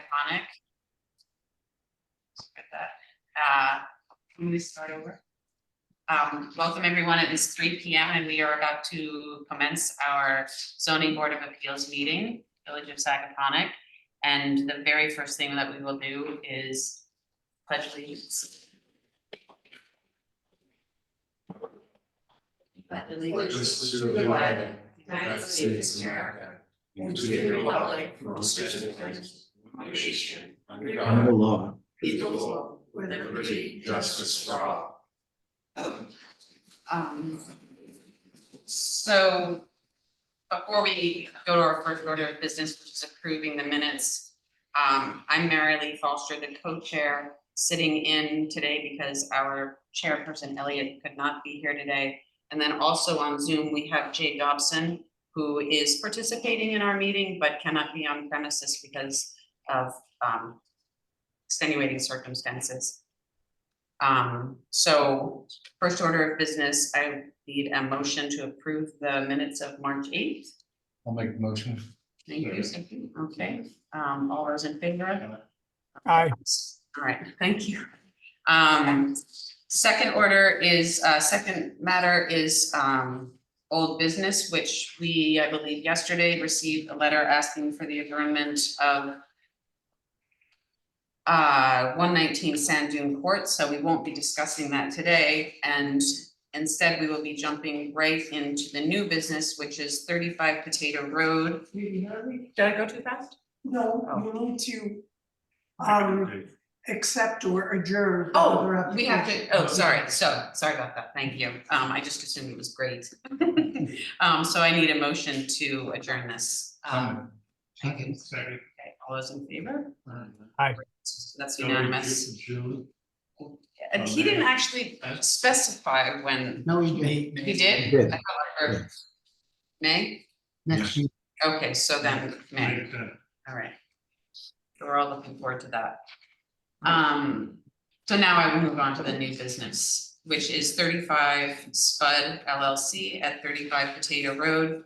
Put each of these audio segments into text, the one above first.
Sagaponic. Look at that. Can we start over? Welcome everyone. It is 3 p.m. and we are about to commence our zoning board of appeals meeting, Village of Sagaponic. And the very first thing that we will do is pledge allegiance. Pledge allegiance to the flag of the United States of America and to the republic for which it stands, one nation, under God, Under the law. indivisible, with liberty and justice for all. So before we go to our first order of business, which is approving the minutes, I'm Mary Lee Falster, the co-chair, sitting in today because our chairperson Elliot could not be here today. And then also on Zoom, we have Jay Dobson, who is participating in our meeting, but cannot be on premises because of extenuating circumstances. So first order of business, I need a motion to approve the minutes of March 8th. I'll make the motion. Thank you. Okay, all those in favor? Aye. All right, thank you. Second order is, second matter is old business, which we, I believe yesterday received a letter asking for the adjournment of 119 Sand Dune Court, so we won't be discussing that today. And instead, we will be jumping right into the new business, which is 35 Potato Road. Did I go too fast? No, you need to accept or adjourn. Oh, we have to, oh, sorry about that, thank you. I just assumed it was great. So I need a motion to adjourn this. Thank you. Okay, all those in favor? Aye. That's unanimous. And he didn't actually specify when. No, he did. He did? He did. I thought I heard May? Next week. Okay, so then May, all right. So we're all looking forward to that. So now I will move on to the new business, which is 35 Spud LLC at 35 Potato Road.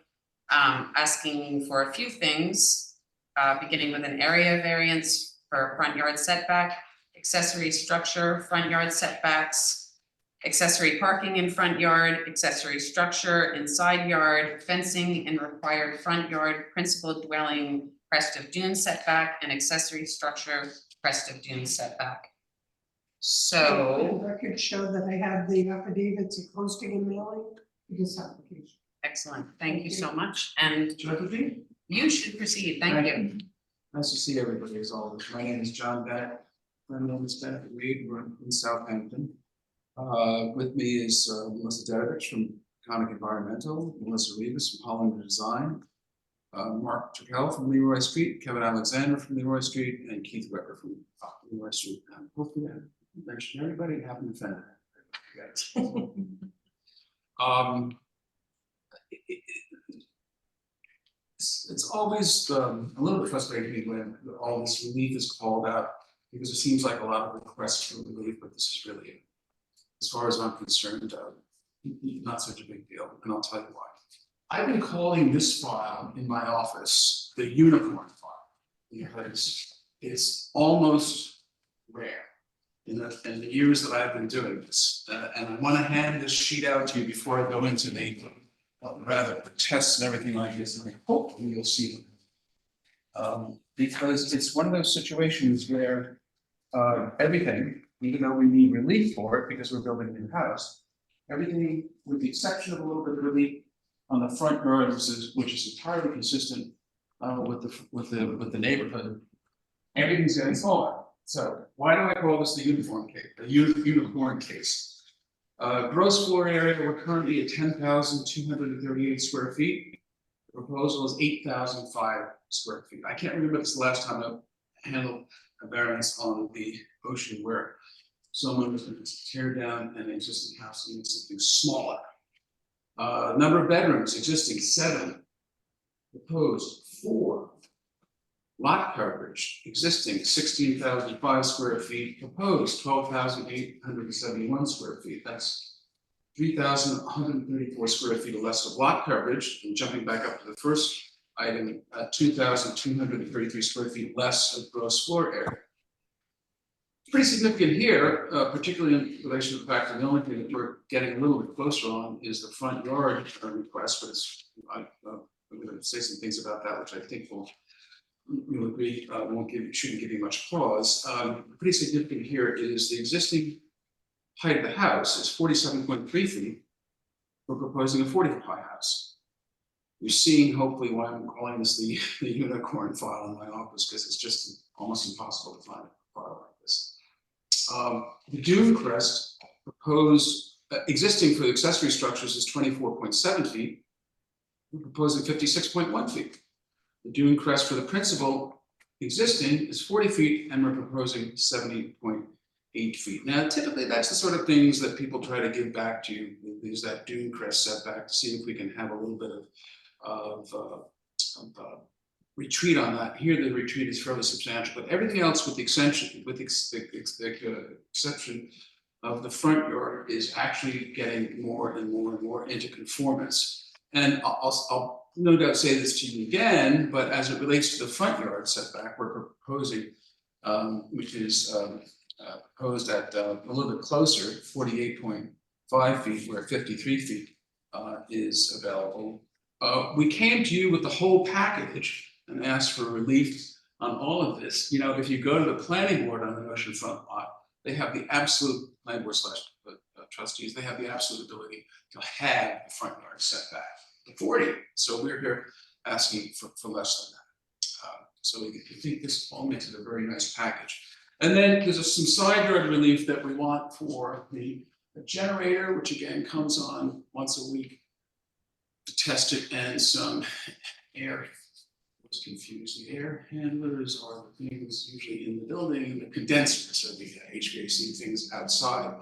Asking for a few things, beginning with an area variance for front yard setback, accessory structure, front yard setbacks, accessory parking in front yard, accessory structure inside yard, fencing and required front yard, principal dwelling, crest of dune setback, and accessory structure, crest of dune setback. So. Records show that I have the affidavits of posting and mailing for this application. Excellent, thank you so much, and Should I proceed? you should proceed, thank you. Nice to see everybody as always. My name is John Bennett. My name is Bennett Reed. We're in Southampton. With me is Melissa Dedovich from Conic Environmental, Melissa Rivas from Hollander Design, Mark Turkel from Leroy Street, Kevin Alexander from Leroy Street, and Keith Weber from Leroy Street. Hopefully I mentioned everybody and haven't offended everybody. It's always a little bit frustrating when all this relief is called out, because it seems like a lot of requests for relief, but this is really, as far as I'm concerned, not such a big deal, and I'll tell you why. I've been calling this file in my office the unicorn file, because it's almost rare in the years that I've been doing this, and I want to hand this sheet out to you before I go into the rather the tests and everything like this, and hopefully you'll see them. Because it's one of those situations where everything, even though we need relief for it because we're building a new house, everything with the exception of a little bit of relief on the front yard, which is entirely consistent with the neighborhood, everything's getting smaller. So why do I call this the unicorn case? The unicorn case. Gross floor area, we're currently at 10,238 square feet. The proposal is 8,005 square feet. I can't remember this last time I handled a variance on the ocean where someone was going to tear down an existing house and make something smaller. Number of bedrooms, existing 7, proposed 4. Lot coverage, existing 16,005 square feet, proposed 12,871 square feet. That's 3,134 square feet or less of lot coverage. And jumping back up to the first item, 2,233 square feet less of gross floor area. Pretty significant here, particularly in relation to the fact that the only thing that we're getting a little bit closer on is the front yard request, but it's, I'm going to say some things about that, which I think you'll agree, shouldn't give you much pause. Pretty significant here is the existing height of the house is 47.3 feet. We're proposing a 40-foot high house. You're seeing hopefully why I'm calling this the unicorn file in my office, because it's just almost impossible to find a file like this. The dune crest proposed, existing for the accessory structures is 24.7 feet. We're proposing 56.1 feet. The dune crest for the principal existing is 40 feet, and we're proposing 70.8 feet. Now, typically, that's the sort of things that people try to give back to you, is that dune crest setback, to see if we can have a little bit of retreat on that. Here, the retreat is fairly substantial, but everything else, with the exception, exception of the front yard, is actually getting more and more and more into conformance. And I'll no doubt say this to you again, but as it relates to the front yard setback, we're proposing, which is proposed at a little bit closer, 48.5 feet, where 53 feet is available. We came to you with the whole package and asked for relief on all of this. You know, if you go to the planning board on the oceanfront lot, they have the absolute, planning board / trustees, they have the absolute ability to have the front yard setback to 40. So we're here asking for less than that. So we think this all makes it a very nice package. And then there's some side yard relief that we want for the generator, which again comes on once a week to test it, and some air. I was confused. The air handlers are the things usually in the building, the condensers, so the HVAC things outside.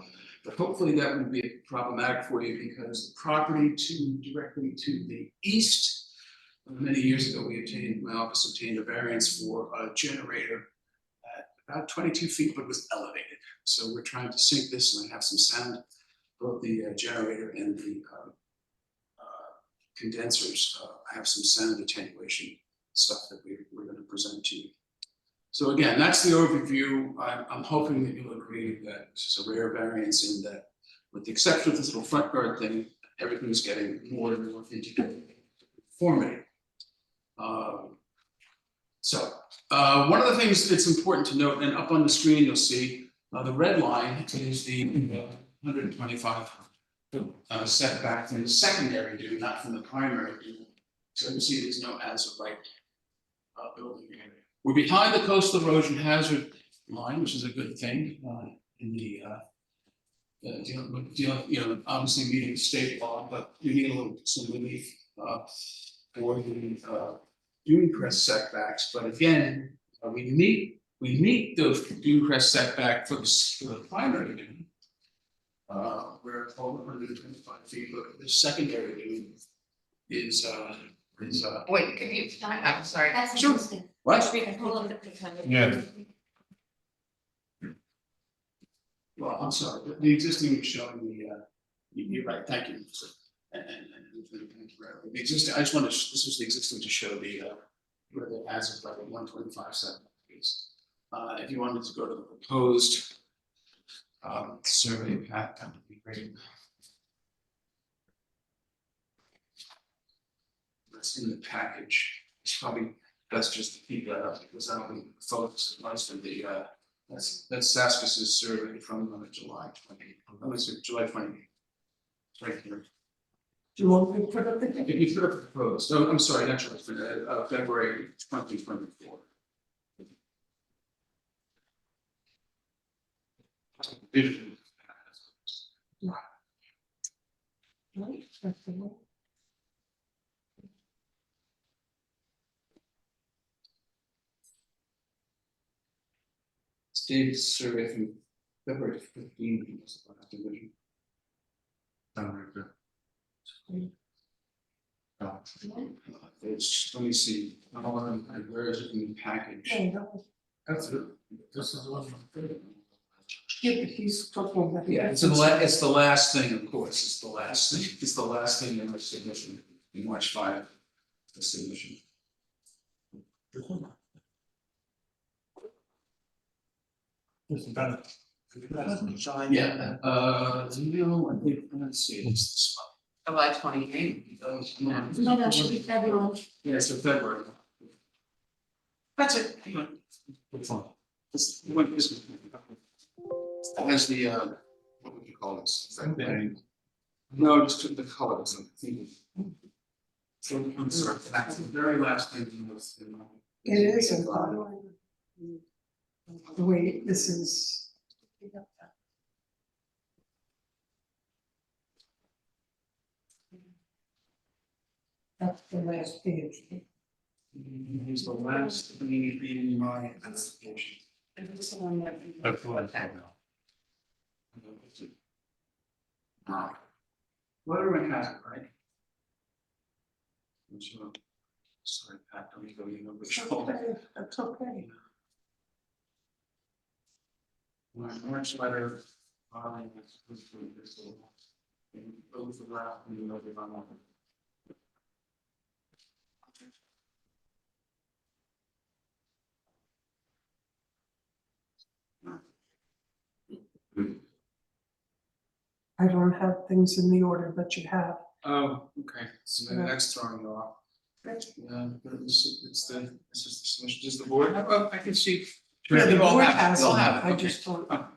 But hopefully that wouldn't be problematic for you, because the property directly to the east, many years ago, my office obtained a variance for a generator at about 22 feet, but was elevated. So we're trying to sync this and have some sound, both the generator and the condensers have some sound attenuation stuff that we're going to present to you. So again, that's the overview. I'm hoping that you'll agree that this is a rare variance, in that, with the exception of this little front yard thing, everything's getting more and more into conformity. One of the things that's important to note, and up on the screen you'll see the red line is the 125 setback from the secondary dune, not from the primary dune. So you see there's no as of right building area. We're behind the coastal erosion hazard line, which is a good thing in the obviously meeting state law, but we need some relief for the dune crest setbacks. But again, we meet the dune crest setback for the primary dune. We're at 125 feet, but the secondary dune is Wait, can you, I'm sorry. That's Sure. interesting. what? We can pull up the picture. Yeah. Well, I'm sorry, the existing is showing the, you're right, thank you. And thank you, Riley. The existing, I just wanted, this was the existing to show the, where the as of like 125 setback is. If you wanted to go to the proposed survey path, that would be great. That's in the package. It's probably best just to keep that up, because I don't think folks most of the that's Saskis's survey from July 20. July 20. Right here. Do you want me to put up the? If you put up the proposed, no, I'm sorry, not July, February 2024. Right, that's the one. It's David's survey from February 15. Division. It's, let me see, where is it in the package? Yeah, that was- That's it. This is the one. Yeah, but he's talking about. Yeah, it's the last thing, of course, it's the last thing in our submission, in March 5, the submission. Yeah, I think, let's see, it's this July 28th. month. No, that should be February. Yeah, so February. That's it. Hang on. This, has the, what would you call this? No, just took the colors and thinking. So I'm sorry, that's the very last thing you was. It is a lot. The way this is. That's the last page. Here's the last thing in my application. That's the one that. That's what Okay. Letterman has it, right? Which, sorry, Pat, don't you go, you know, which. That's okay. My March letter, both the last and the other one. I don't have things in the order that you have. Oh, okay, so maybe that's throwing you off. Yeah, but it's the, this is the submission, does the board have, oh, I can see. Yeah, the They all board have it, has they all it, have it, I okay. just don't. Oh,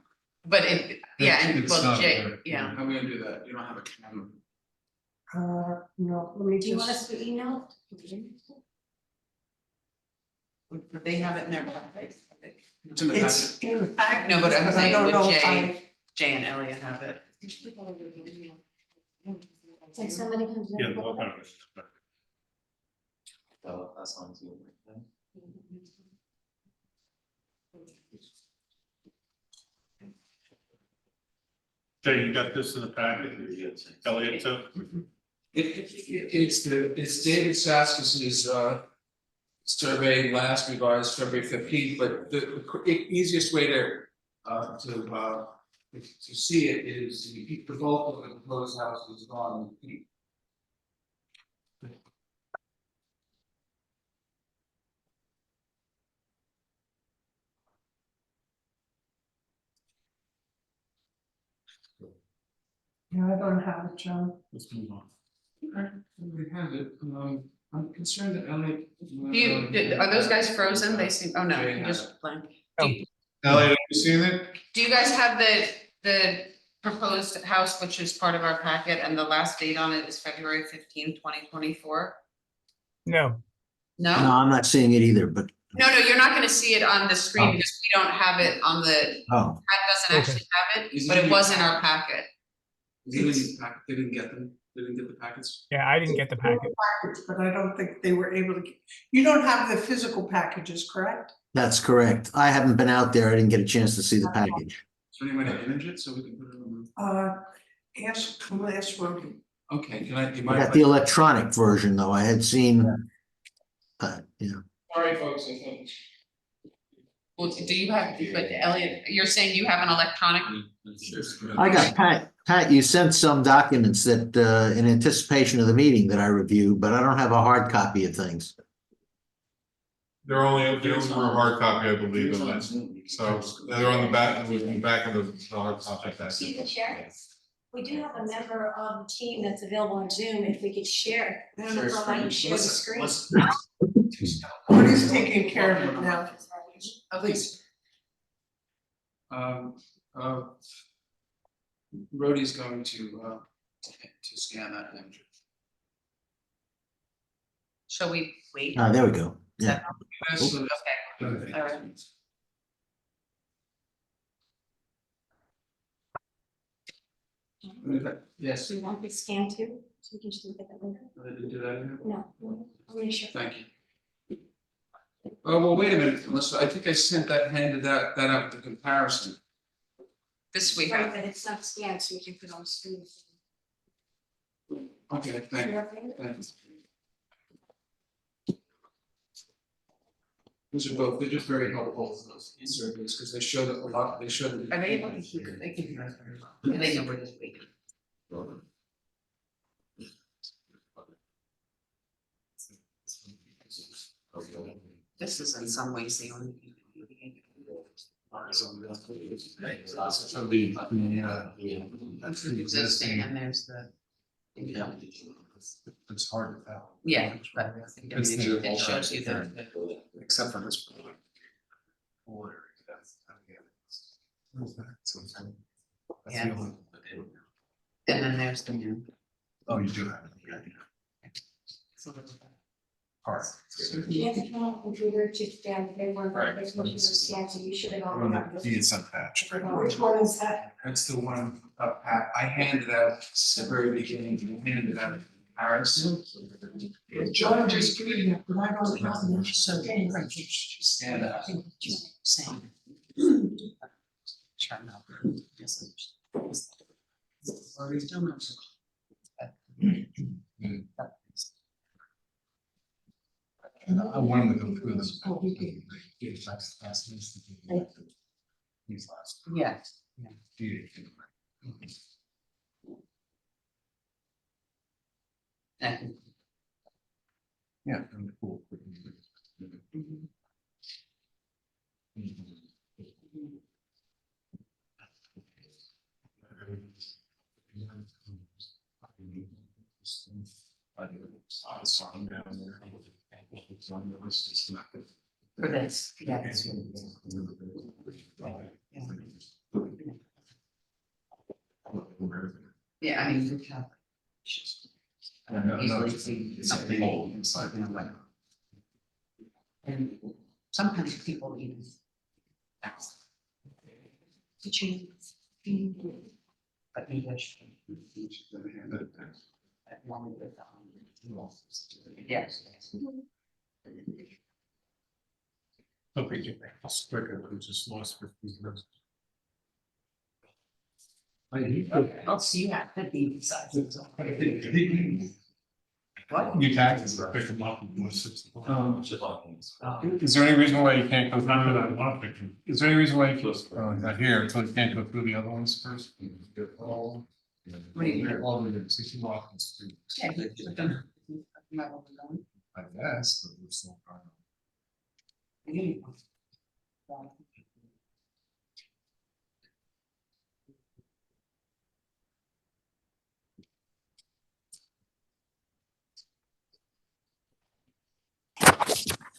But it, yeah, and It's well, not Jay, there. yeah, how are we gonna do that? You don't have a camera. No, let me Do you want us just, to email? they have it in their packet. It's in the packet. it's in the packet. No, but I'm I saying don't with know if Jay and Elliot have it. It's like somebody comes in. Yeah, what kind of. So that's on Zoom. Jay, you got this in the packet, Elliot too? It's David Saskis's survey last revised February 15th, but the easiest way to see it is the bulk of the proposed house is gone. Yeah, I don't have it, John. Let's move on. We have it, I'm concerned that Elliot. Do you, are those guys frozen? They seem, oh no, Jay you has just blank. Oh. Elliot, have you seen it? Do you guys have the proposed house, which is part of our packet, and the last date on it is February 15th, 2024? No, No, No? I'm not seeing it either, but, No, you're not gonna see it on the screen Oh. because we don't have it on the, oh, Pat doesn't actually have Is it, it but in it your was in our packet? packet. They didn't get them, they didn't get the packets? yeah, I didn't get the packet. Package, but I don't think they were able to, you don't have the physical packages, correct? that's correct. I haven't been out there. I didn't get a chance to see the package. So anyone image it so we can put it on Ask Rody. the, okay, can I, you I mind? got the electronic version, though. I had seen, Sorry, folks, I think. Well, do you have, but Elliot, you're saying you have an electronic? I got Pat, you sent some documents that, in anticipation of the meeting that I reviewed, but I don't have a hard copy of things. They're only for a hard copy, I believe, of that. So they're on the back of the hard copy. See the chair? We do have a member of the team that's available on Zoom, if we could share. I don't know if I can share the screen. Cody's taking care of it now. Please. Rhodey's going to scan that image. Shall we wait? There we go. Yeah. That's the- Okay, all right. Yes, Do you want this scanned too? So we can just look at that later? I didn't do that here. No, I'm gonna share. Thank you. Oh, well, wait a minute, Melissa, I think I sent that, handed that out to comparison. This week, Right, but it's not scanned, so we can put it on the screen. Okay, thank you. You're okay? Thanks. These are both, they're just very helpful, those surveys, because they show that a lot, they show that. are they able to keep it? They can. They know we're just waiting. This is in some ways the only. Existing and there's the. It's hard to tell. Yeah, but I think it shows you the. Except for this. Order. Yeah. And then there's the new. Oh, you do have it. Part. You have to turn on the computer to down, they were, Right. there's no scan, so you should have already got this. It's unpatched. Which one is that? That's the one, I handed out at the very beginning, I handed out in Paris. John just reading it, but I don't know. So. Stand up. Same. Try not. Or still not. I want him to go through this. Oh, we can. These last ones. These last. Yeah. Yeah. Cool. I saw him down there. For this, yeah. Yeah, I mean, we have. Easily see something inside. And sometimes people even. To change. But English. At one of the. Yes. Okay, it's quicker, we just lost 15 minutes. Oh, so you have 50 sizes. What? Your taxes are pick them up and do 60. Oh. Is there any reason why you can't go? Not that I want to pick them. Is there any reason why you not here until you can't go through the other ones first? All. What do you mean? All of them, 60 blocks. Yeah, but you don't- you know where we're going. I guess, but we're still.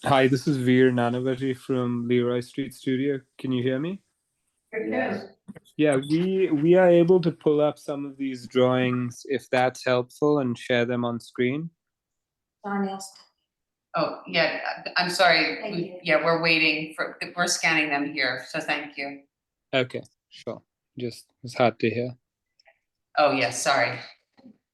Hi, this is Veer Nanavati from Leroy Street Studio. Can you hear me? Yeah, we are able to pull up some of these drawings if that's helpful and share them on screen. Don asked. Oh, yeah, I'm sorry. Thank you. Yeah, we're waiting for, we're scanning them here, so thank you. Okay, sure. Just it's hard to hear. Oh, yes, sorry.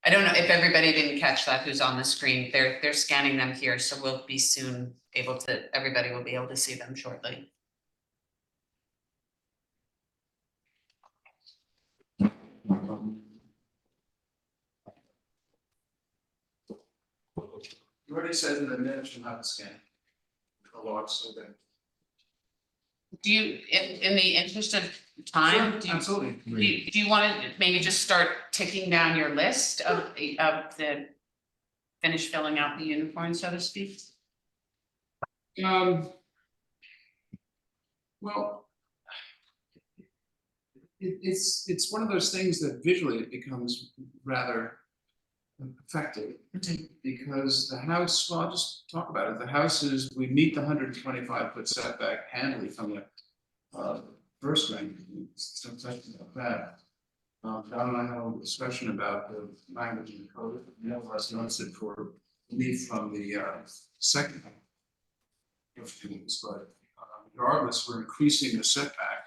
I don't know if everybody didn't catch that who's on the screen. They're scanning them here, so we'll be soon able to, everybody will be able to see them shortly. You already said in the minutes you'll have to scan. A lot, so that. Do you, in the interest of time, do you, Absolutely. do you want to maybe just start ticking down your list of the finish filling out the unicorn, so to speak? Well. It's one of those things that visually it becomes rather effective. Because the house, well, I'll just talk about it, the house is, we meet the 125-foot setback handily from the first rank, some question about that. Don and I had a discussion about the language in the code, nevertheless notes it for relief from the second. But regardless, we're increasing the setback.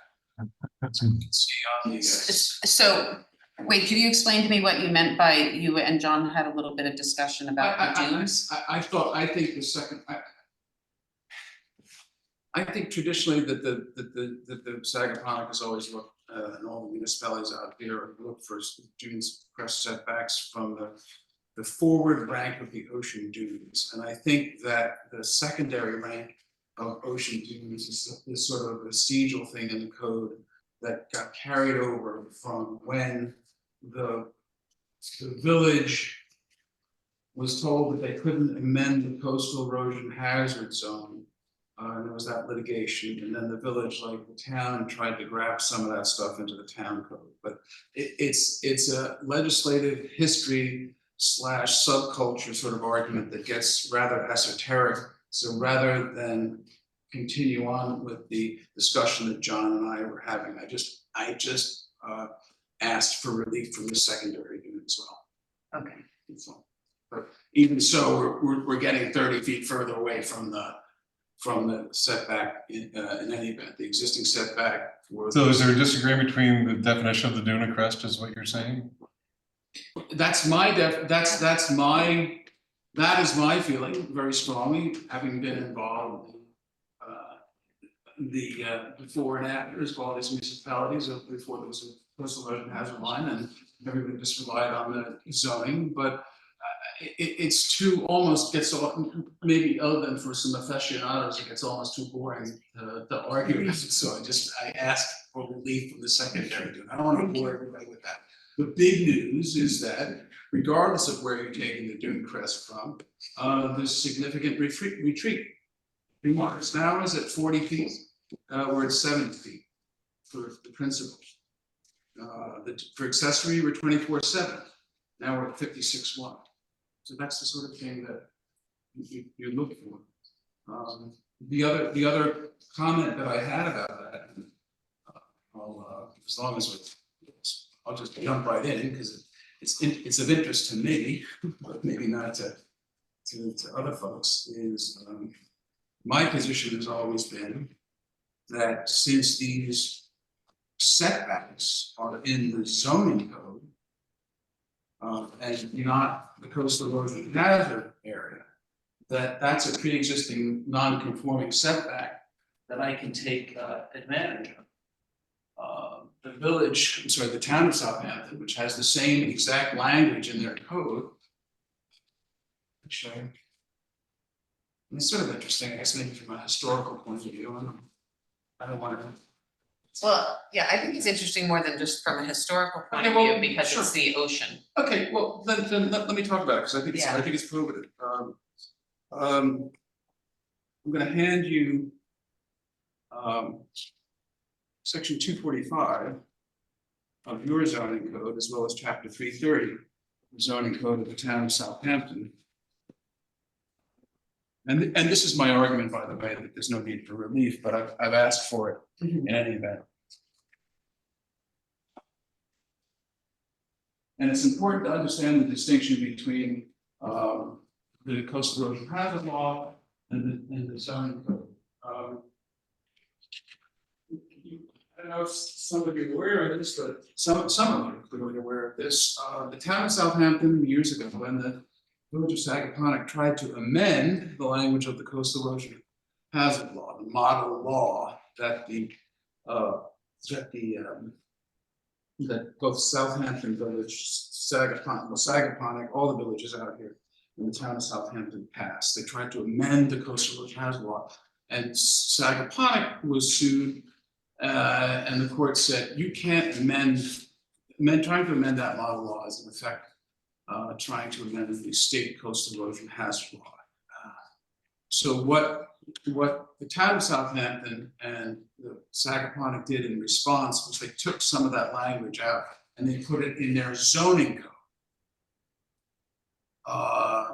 As you can see on the. So, wait, could you explain to me what you meant by, you and John had a little bit of discussion about the dunes? I think the second, I think traditionally that the Sagaponack has always looked, and all the municipalities out there look for dunes crest setbacks from the forward rank of the ocean dunes. And I think that the secondary rank of ocean dunes is sort of a vestigial thing in the code that got carried over from when the village was told that they couldn't amend the coastal erosion hazard zone And there was that litigation, and then the village, like the town, tried to grab some of that stuff into the town code. But it's a legislative history / subculture sort of argument that gets rather esoteric. So rather than continue on with the discussion that John and I were having, I just asked for relief from the secondary unit as well. Okay. So, but even so, we're getting 30 feet further away from the setback in any event, the existing setback. So is there a disagreement between the definition of the dune and crest, is what you're saying? That's my that is my feeling very strongly, having been involved in the before and after as well as municipalities of before there was a coastal erosion hazard line, and everybody just relied on the zoning, but it's too almost gets maybe other than for some aficionados, it gets almost too boring to argue. So I asked for relief from the secondary dune. I don't want to bore everybody with that. The big news is that regardless of where you're taking the dune crest from, there's significant retreat. Remarks now is at 40 feet, we're at 70 feet for the principal. For accessory, we're 24/7. Now we're at 56/1. So that's the sort of thing that you look for. The other comment that I had about that, and as long as I'll just jump right in because it's of interest to me, but maybe not to other folks, is my position has always been that since these setbacks are in the zoning code and not the coastal erosion hazard area, that's a pre-existing non-conforming setback that I can take advantage of. The town of Southampton, which has the same exact language in their code. Actually, it's sort of interesting, I guess, maybe from a historical point of view. I don't want to. Well, yeah, I think it's interesting more than just from a historical point of Okay, well, view, because sure. it's the ocean. Okay, well, then let me talk about it, because I think Yeah. it's probative. I'm gonna hand you section 245 of your zoning code, as well as chapter 330, the zoning code of the town of Southampton. And this is my argument, by the way, that there's no need for relief, but I've asked for it in any event. And it's important to understand the distinction between the coastal erosion hazard law and the zoning code. I don't know if some of you are aware of this, but some of you are clearly aware of this. The town of Southampton years ago, when the village of Sagaponack tried to amend the language of the coastal erosion hazard law, the model law that that both Southampton village, Sagaponack, all the villages out here in the town of Southampton passed. They tried to amend the coastal erosion hazard law, and Sagaponack was sued. And the court said, you can't trying to amend that model law is in effect trying to amend the state coastal erosion hazard law. So what the town of Southampton and the Sagaponack did in response was they took some of that language out and they put it in their zoning code.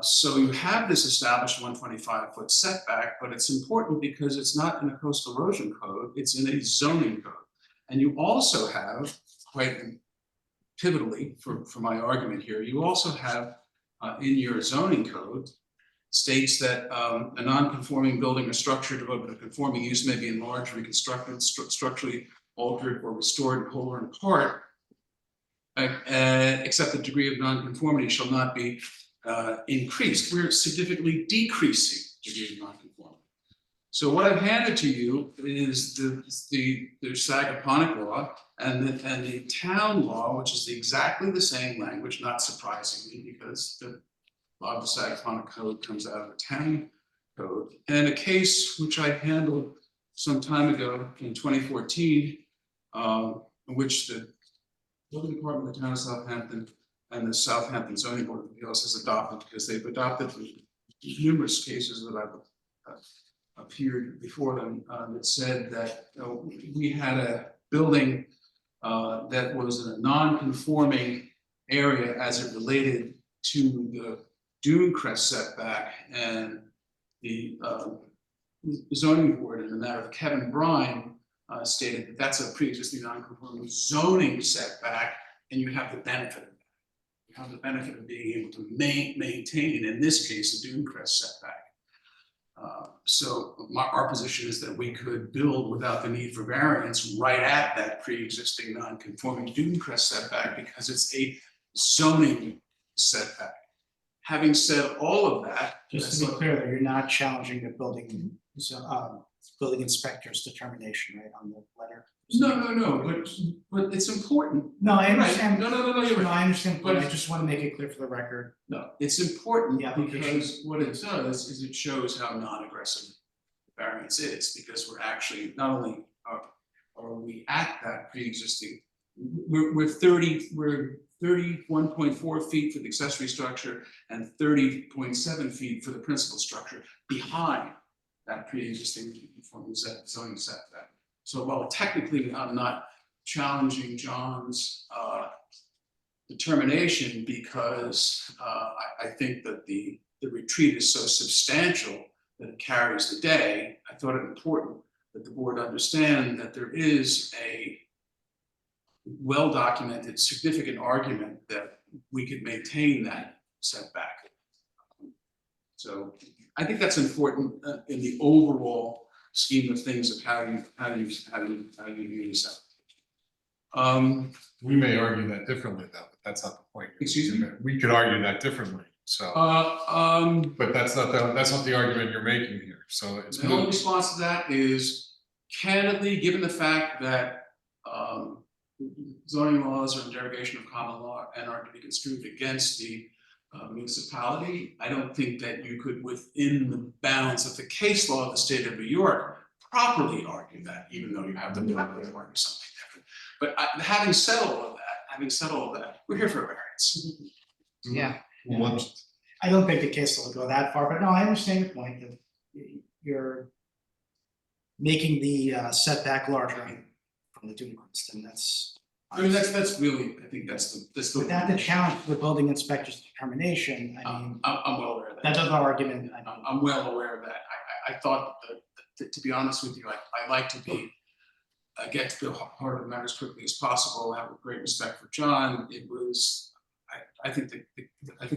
So you have this established 125-foot setback, but it's important because it's not in a coastal erosion code, it's in a zoning code. And you also have, quite pivotally for my argument here, you also have in your zoning code states that a non-conforming building or structure devoted to conforming use may be enlarged, reconstructed, structurally altered, or restored in whole or in part, except the degree of non-conformity shall not be increased. We're significantly decreasing degree of non-conformity. So what I've handed to you is the Sagaponack law and the town law, which is exactly the same language, not surprisingly, because the law of the Sagaponack code comes out of the town code. And a case which I handled some time ago in 2014, in which the building department of the town of Southampton and the Southampton Zoning Board of Appeals has adopted, because they've adopted numerous cases that appeared before them, that said that, we had a building that was in a non-conforming area as it related to the dune crest setback, and the zoning board in the matter of Kevin Brine stated that that's a pre-existing non-conforming zoning setback, and you have the benefit of that. You have the benefit of being able to maintain, in this case, a dune crest setback. So our position is that we could build without the need for variance right at that pre-existing non-conforming dune crest setback, because it's a zoning setback. Having said all of that, Just to be clear, though, you're not challenging the building inspector's determination, right, on the letter? no, but it's important. No, I Right. understand. No, you're right. No, I understand, but I But- just want to make it clear for the record. No, it's important The application. because what it does is it shows how non-aggressive the variance is, because we're actually, not only are we at that pre-existing, we're 31.4 feet for the accessory structure and 30.7 feet for the principal structure behind that pre-existing conforming zoning setback. So while technically I'm not challenging John's determination, because I think that the retreat is so substantial that it carries the day, I thought it important that the board understand that there is a well-documented significant argument that we could maintain that setback. So I think that's important in the overall scheme of things of how you view this out. We may argue that differently though, but that's not the point. Excuse me? We could argue that differently, so, but that's not the argument you're making here, so it's. the only response to that is candidly, given the fact that zoning laws are in derogation of common law and are to be construed against the municipality, I don't think that you could, within the bounds of the case law of the state of New York, properly argue that, even though you have the ability to argue something different. But having said all of that, we're here for a variance. Yeah. I don't think the case will go that far, but no, I understand your point that you're making the setback larger from the dune crest, and that's. I mean, that's really, I think that's the. Without the challenge for the building inspector's determination, I mean, I'm well aware of that. that's another argument. I'm well aware of that. I thought that, to be honest with you, I like to get to the heart of the matter as quickly as possible. I have great respect for John. It was, I think the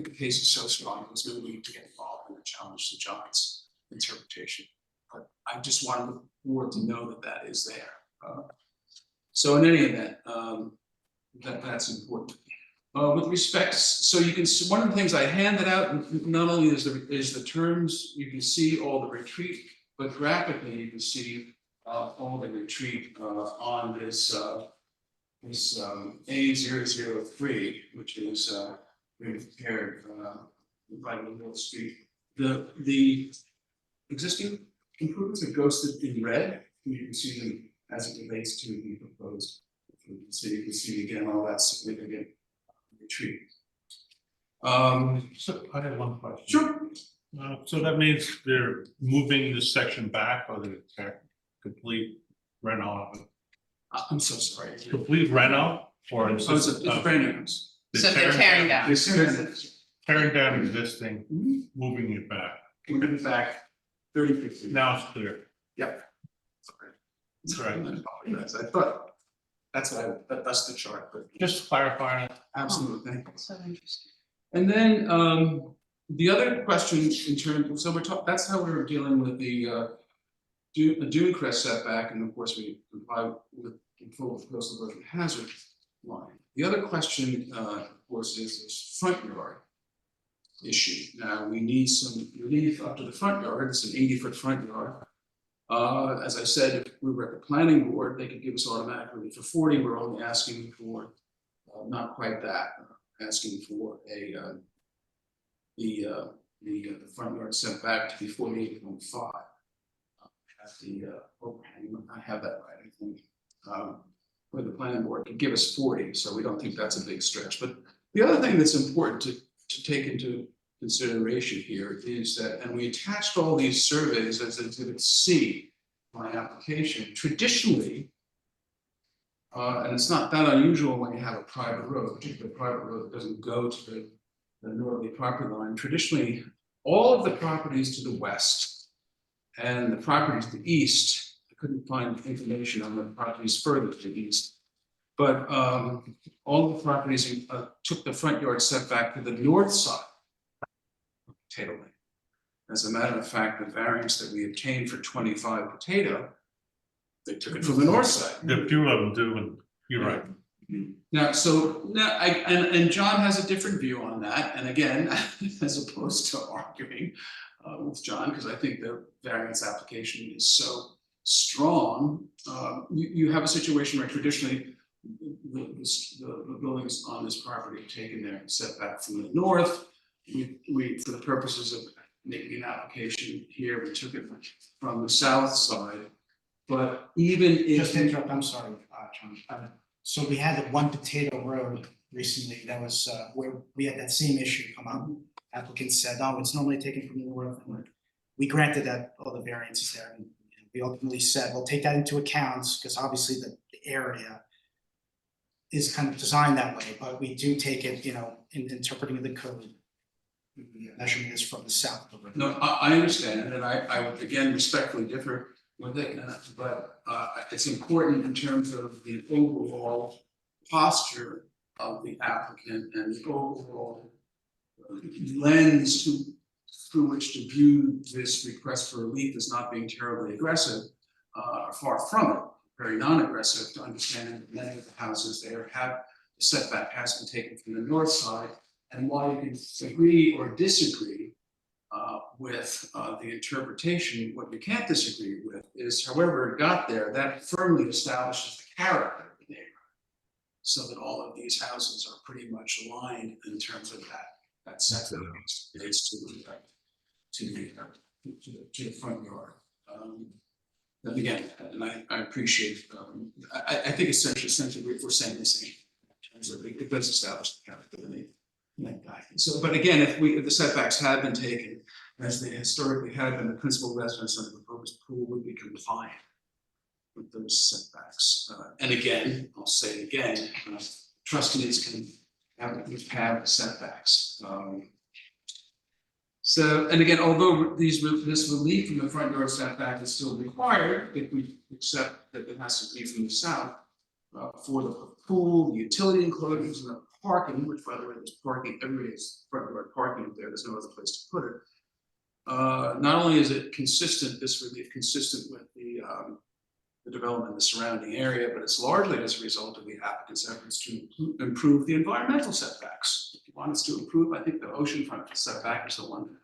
case is so strong, there's no need to get involved in a challenge to John's interpretation. But I just wanted the board to know that that is there. So in any event, that's important. With respect, so you can see, one of the things I handed out, not only is the terms, you can see all the retreat, but graphically you can see all the retreat on this A003, which is prepared by Mill Street. The existing improvements are ghosted in red. You can see them as it relates to the proposed. So you can see again all that significant retreat. So I have one question. Sure. So that means they're moving this section back, or the complete reno, I'm so sorry. complete reno, or is So it's this, a brand new house. So they're tearing down. tearing down existing, moving it back? Moving it back 30 feet. Now it's clear. Yep. Sorry. Correct. I apologize. I thought that's that's the chart, but Just clarifying. absolutely. So interesting. And then the other question in terms, so that's how we were dealing with the dune crest setback, and of course we comply with the full coastal erosion hazard line. The other question, of course, is this front yard issue. Now we need some relief up to the front yard. It's an 80-foot front yard. As I said, if we were at the planning board, they could give us automatic relief for 40. We're only asking for not quite that. Asking for the front yard setback to be 48.5. At the overhang, I have that right, I think. Where the planning board could give us 40, so we don't think that's a big stretch. But the other thing that's important to take into consideration here is that, and we attached all these surveys as exhibit C on application, traditionally, and it's not that unusual when you have a private road, particularly a private road that doesn't go to the northerly property line. Traditionally, all of the properties to the west and the properties to the east, I couldn't find information on the properties further to the east. But all the properties took the front yard setback to the north side of Potato Lane. As a matter of fact, the variance that we obtained for 25 Potato, they took it from the north side. The few of them do, and you're right. Now, and John has a different view on that, and again, as opposed to arguing with John, because I think the variance application is so strong, you have a situation where traditionally the buildings on this property have taken their setback from the north. We, for the purposes of making an application here, we took it from the south side. But even if Just to interrupt, I'm sorry, John. So we had the One Potato Road recently, that was where we had that same issue come up. Applicants said, oh, it's normally taken from the north, and we granted that all the variances there. And we ultimately said, we'll take that into account, because obviously the area is kind of designed that way, but we do take it, in interpreting the code. The measurement is from the south of the road. no, I understand, and I would again respectfully differ with it, but it's important in terms of the overall posture of the applicant and the overall lens through which to view this request for relief as not being terribly aggressive, far from it, very non-aggressive, to understand that many of the houses there have, the setback has been taken from the north side, and while you can agree or disagree with the interpretation, what you can't disagree with is, however it got there, that firmly establishes the character of the neighborhood, so that all of these houses are pretty much aligned in terms of that setback relates to the front yard. And again, and I appreciate, I think essentially we're saying the same in terms of it does establish the character of the neighborhood. So, but again, if the setbacks had been taken, as they historically had been, the principal residence of the proposed pool would be compliant with those setbacks. And again, I'll say it again, trustees can have setbacks. So, and again, although this relief from the front yard setback is still required, if we accept that it has to be from the south, for the pool, the utility enclosures, and the parking, which by the way, there's parking, everybody's front yard parking up there, there's no other place to put it. Not only is it consistent, this relief consistent with the development in the surrounding area, but it's largely as a result of the applicant's efforts to improve the environmental setbacks. If you want us to improve, I think the oceanfront setback is the one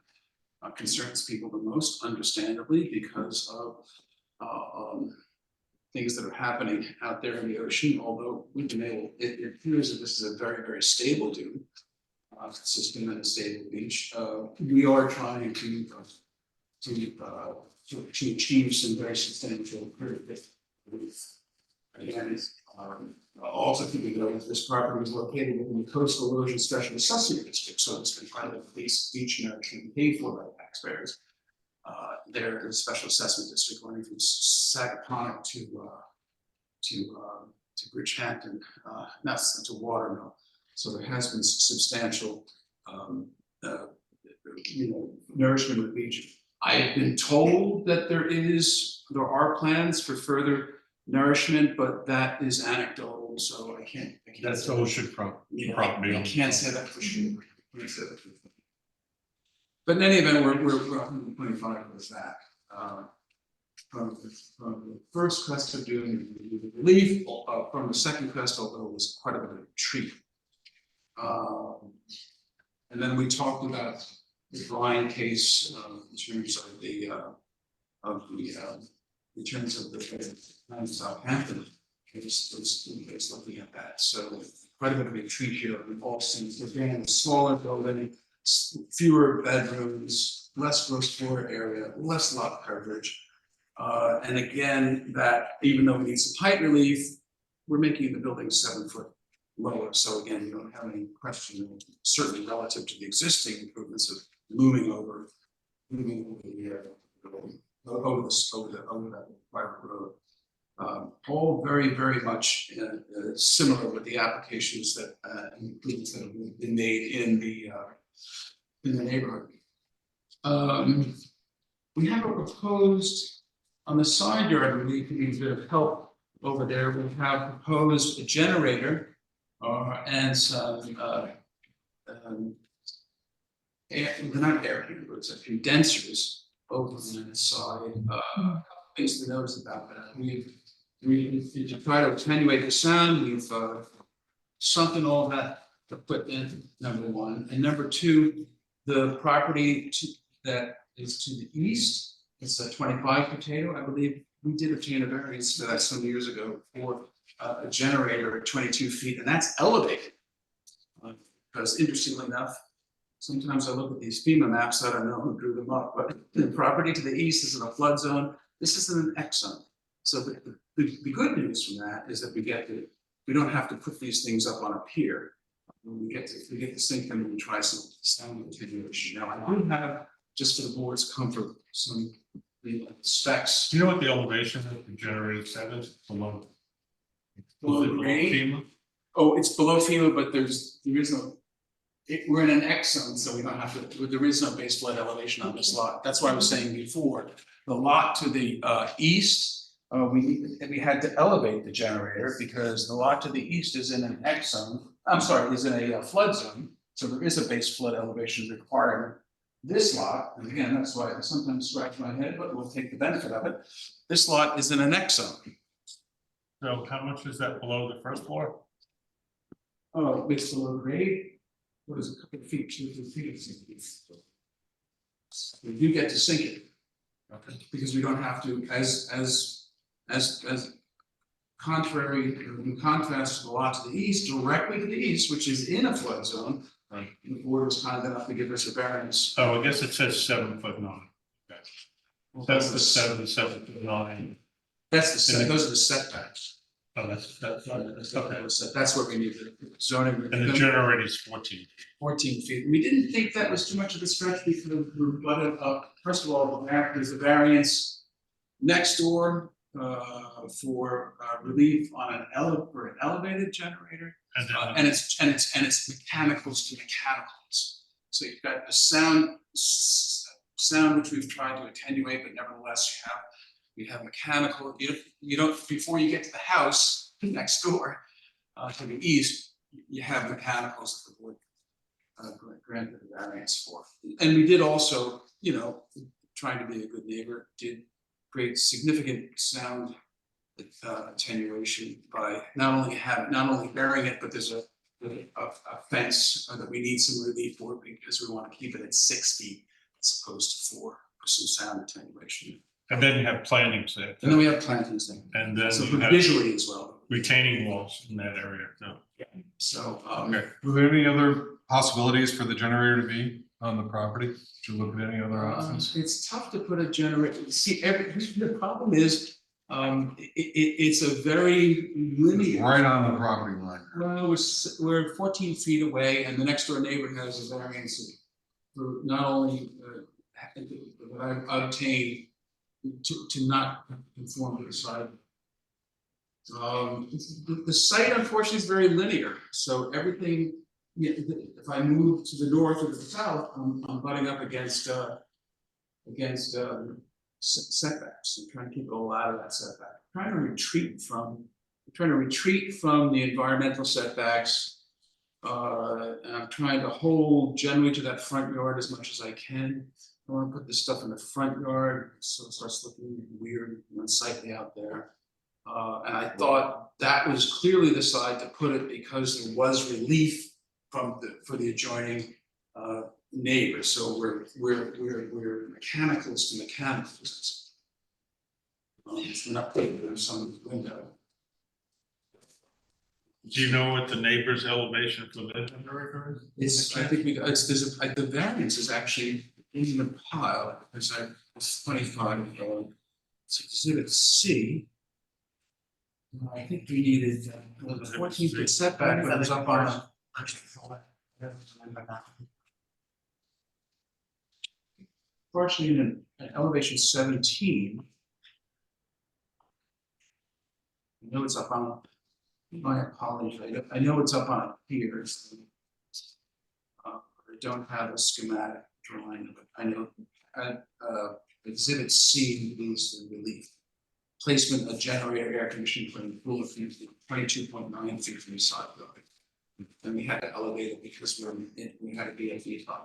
that concerns people the most, understandably, because of things that are happening out there in the ocean, although we've been able, it appears that this is a very, very stable dune system and a stable beach. We are trying to achieve some very substantial improvement. Again, also keeping note that this property is located within the Coastal Erosion Special Assessment District, so it's been kind of a beach nourishment paid for by taxpayers. There is a special assessment district running from Sagaponic to Bridgehampton, not to Watermill. So there has been substantial, nourishment of the beach. I have been told that there are plans for further nourishment, but that is anecdotal, so I can't. That's oceanfront property. I can't say that for sure. But in any event, we're 125 with that. From the first crest of dune, the relief, from the second crest, although it was quite a bit of a treat. And then we talked about the Bryan case in terms of the in terms of the Southampton case, was looking at that. So quite a bit of a treat here in Austin. Again, smaller building, fewer bedrooms, less gross floor area, less lot coverage. And again, that even though we need some height relief, we're making the building 7 foot lower, so again, you don't have any question, certainly relative to the existing improvements of moving over over that private road. All very, very much similar with the applications that improvements that have been made in the neighborhood. We have a proposed, on the side yard, we need a bit of help over there. We have proposed a generator and some not air handlers, condensers over on the side. Things to notice about that. We to try to attenuate the sound, we've sunk in all that equipment, number one, and number two, the property that is to the east, it's a 25 potato, I believe. We did obtain a variance for that some years ago for a generator at 22 feet, and that's elevated. Because interestingly enough, sometimes I look at these FEMA maps, I don't know who drew them up, but the property to the east is in a flood zone. This is in an X zone. So the good news from that is that we don't have to put these things up on a pier. When we get to sink them and try some sound attenuation. Now I do have, just for the board's comfort, some specs. Do you know what the elevation of the generator set is below? Below Is it grade? FEMA? Oh, it's below FEMA, but there is no. We're in an X zone, so we don't have to. There is no base flood elevation on this lot. That's why I was saying before, the lot to the east. We had to elevate the generator because the lot to the east is in an X zone. I'm sorry, is in a flood zone. So there is a base flood elevation requirement. This lot, and again, that's why I sometimes scratch my head, but we'll take the benefit of it. This lot is in an X zone. So how much is that below the first floor? Oh, it's below grade. What is it, a couple of feet, 2 or 3 feet? We do get to sink it. Okay. Because we don't have to, as contrary, in contrast to the lot to the east, directly to the east, which is in a flood zone. Right. The board was kind enough to give us a variance. Oh, I guess it says 7'9". Okay. Well, That's the 7'9". That's the set, those are the setbacks. Oh, that's Okay, that's what we need, the zoning. And the generator is 14. 14 feet. We didn't think that was too much of a stretch because we're butted up. First of all, there's a variance next door for relief on an elevated generator, And then and it's mechanicals to mechanicals. So you've got the sound which we've tried to attenuate, but nevertheless we have mechanical. You don't before you get to the house next door to the east, you have mechanicals that the board granted a variance for. And we did also, trying to be a good neighbor, did create significant sound attenuation by not only burying it, but there's a fence that we need some relief for because we want to keep it at 6 feet as opposed to 4 for some sound attenuation. And then you have plantings there. And then we have plantings there. And then So you have visually as well. retaining walls in that area. No. So Okay, were there any other possibilities for the generator to be on the property? Did you look at any other options? it's tough to put a generator. See, the problem is it's a very linear. Right on the property line. Well, we're 14 feet away, and the next door neighbor has a variance for not only that I obtained to not conform to the side. The site unfortunately is very linear, so everything. If I move to the north or the south, I'm butting up against setbacks. I'm trying to keep it all out of that setback. I'm trying to retreat from the environmental setbacks. And I'm trying to hold generally to that front yard as much as I can. I want to put this stuff in the front yard, so it starts looking weird and unsightly out there. And I thought that was clearly the side to put it because there was relief for the adjoining neighbors. So we're mechanicals to mechanicals. We're not putting some window. Do you know what the neighbor's elevation for the generator is? I think the variance is actually in the pile, it's like 25, it's exhibit C. I think we needed 14 foot setback, but it was up on a. Fortunately, in an elevation 17. I know it's up on, my apologies, I know it's up on here. I don't have a schematic drawing, but I know, exhibit C is the relief. Placement of generator air conditioning for the pool of 22.9 feet from the side building. And we had to elevate it because we had to be at feet high.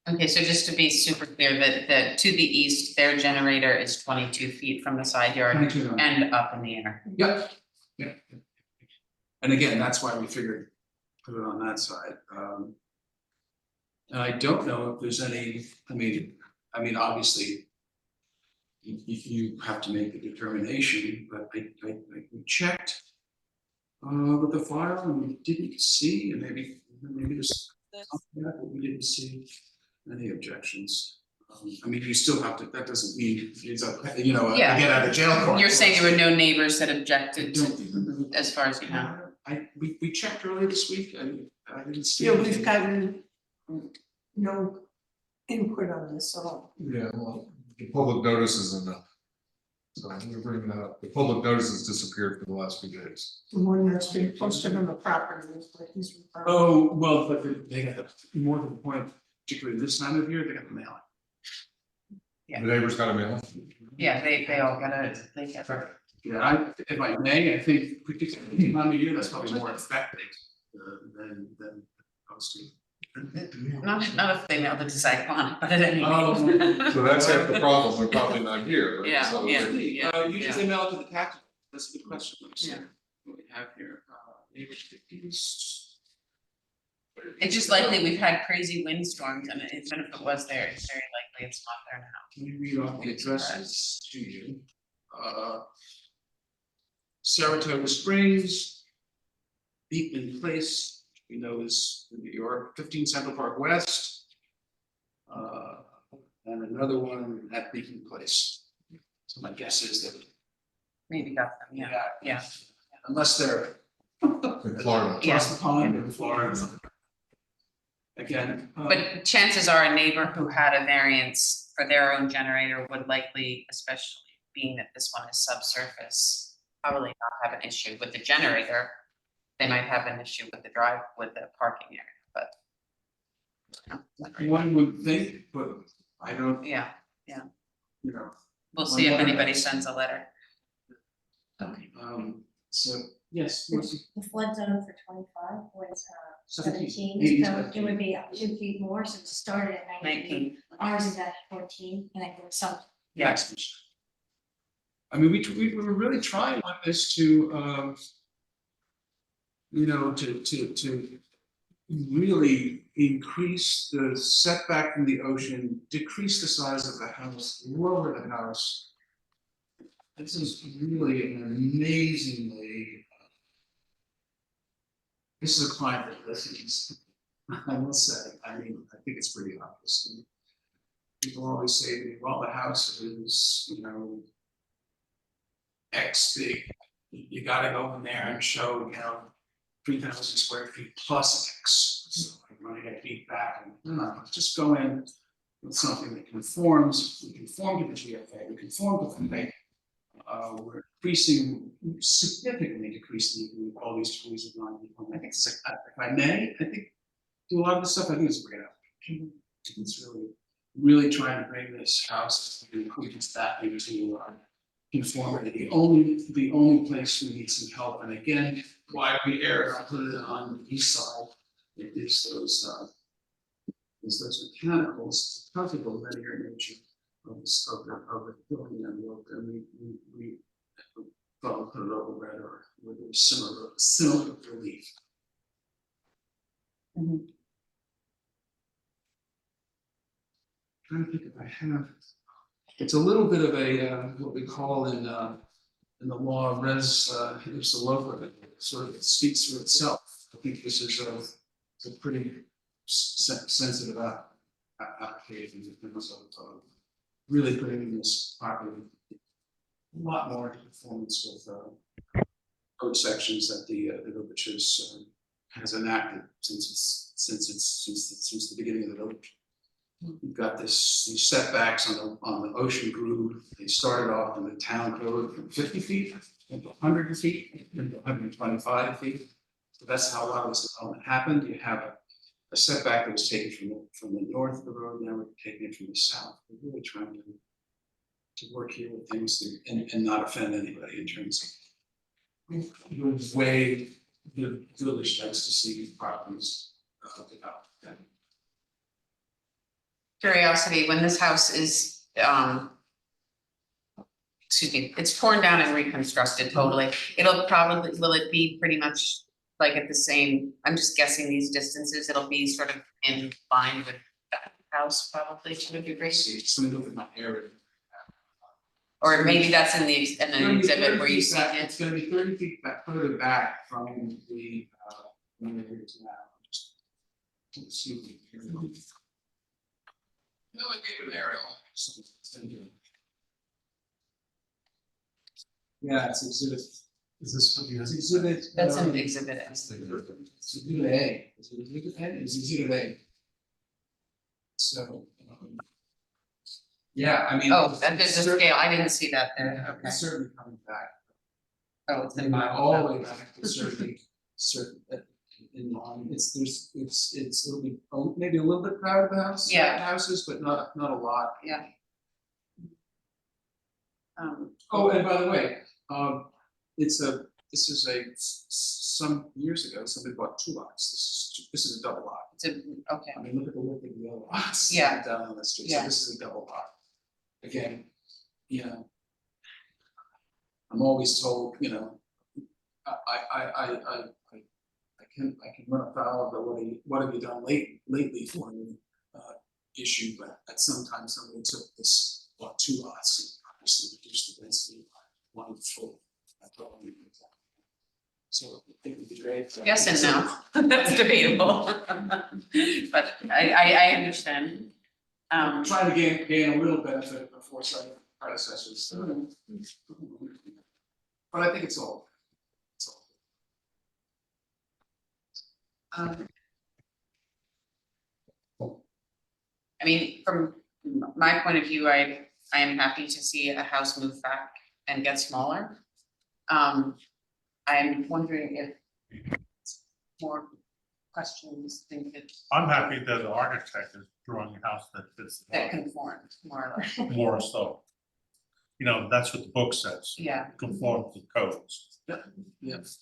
Okay, so just to be super clear, that to the east, their generator is 22 feet from the side yard 22. and up in the air. Yep, yeah. And again, that's why we figured put it on that side. And I don't know if there's any, I mean, obviously. You have to make the determination, but we checked. With the file and we didn't see, and maybe there's something that we didn't see any objections. I mean, you still have to, that doesn't mean it's a, you know, a Yeah. get out of jail card. You're saying there were no neighbors that objected to, as far as you know? We checked earlier this week and I didn't see. Yeah, anything. we've gotten no input on this at all. Yeah, well, the public notice is enough. So I'm gonna bring that up. The public notice has disappeared for the last few days. The one that's been posted on the property is what he's referring. Oh, well, but they got the, more to the point, particularly this time of year, they got the mail. Yeah. The neighbors got a mail. Yeah, they all got it, they get it. Yeah, if I may, I think particularly the time of year, that's probably more effective than posting. Not if they mailed it to Cyclone, but at any Oh. rate. So that's half the problem. They're probably not here. Right? Yeah, So yeah. Usually they mail it to the tax, that's a good question, let me see Yeah. what we have here, neighbors to east. It's just likely we've had crazy windstorms and even if it was there, it's very likely it's not there now. Can you read off the addresses to you? Saratoga Springs. Beekman Place, we know is in New York, 15 Central Park West. And another one at Beacon Place. So my guess is that. Maybe got them, yeah. Unless they're In Florida. across the pond in Florida. Again. But chances are a neighbor who had a variance for their own generator would likely, especially being that this one is subsurface, probably not have an issue with the generator. They might have an issue with the parking area, but. One would think, but I don't, Yeah, you know, we'll see if anybody sends a letter. Okay. so, yes. Marcy? The flood zone for 25 was 17, 17, so it would be up 2 feet more, so it started at 19. 19, Ours is at 14, and I think some, yeah, I mean, we were really trying on this to, you know, to really increase the setback from the ocean, decrease the size of the house, lower the house. This is really an amazingly. This is a client that listens, I will say, I mean, I think it's pretty obvious. And people always say to me, well, the house is, you know, X big, you gotta go in there and show, you know, 3,000 square feet plus X. So I'm gonna get beat back and, let's just go in with something that conforms, we conform to the GFA, we conform to the thing. We're increasing, significantly decreasing all these degrees of non-conformity. I think it's like, if I may, I think, do a lot of this stuff, I think it's a great application. It's really trying to bring this house and include that into conformity. The only place we need some help, and again, why we err, I put it on the east side, it is those mechanicals, because of the linear nature of the building envelope, and we thought we'd put it over red or with a similar relief. Mhm. Trying to think if I have. It's a little bit of a what we call in the law of res it's a local, it sort of speaks for itself. I think this is a pretty sensitive application in terms of really putting this property a lot more in conformance with code sections that the village has enacted since the beginning of the village. You've got these setbacks on the ocean groove. They started off in the town code from 50 feet into 100 feet into 125 feet. So that's how a lot of this development happened. You have a setback that was taken from the north of the road, now we're taking it from the south. We're really trying to work here with things and not offend anybody in terms of the way the village likes to see properties developed. Curiosity, when this house is, excuse me, it's torn down and reconstructed totally, it'll probably, will it be pretty much like at the same, I'm just guessing these distances, it'll be sort of in line with that house probably to a degree? Let me look at my area. Or maybe that's in the, in It's gonna the be exhibit 30 where you feet see back- it. It's gonna be 30 feet back, further back from the it is now. Let's see if we can- No, I gave an aerial. So it's gonna be- Yeah, it's exhibit. Is this what you? It's exhibit. That's an exhibit. It's exhibit A. Is it exhibit A? It's exhibit A. So. Yeah, I mean. Oh, that there's a scale, I didn't see that there, okay. It's certainly coming back. Oh, it's in And my. all the way back to certain, in line, it'll be maybe a little bit proud of the house. Yeah. Houses, but not a lot. Yeah. Oh, and by the way, this is some years ago, somebody bought 2 lots, this is a double lot. It's a, okay, I mean, look at the width of the other lots. Yeah. Down on the street, Yeah. so this is a double lot. Again, I'm always told, I can run afoul of the what have you done lately for me issue, but at some time somebody took this, 2 lots and obviously reduced the density by 1 full. So it would be great. yes and no, that's debatable. But I understand. I'm trying to gain a little benefit before some predecessors. But I think it's all. I mean, from my point of view, I am happy to see a house move back and get smaller. I'm wondering if more questions think that I'm happy that the architect is drawing a house that fits the that model, conforms more or less, more so. That's what the book says, yeah, conform to codes. Yes.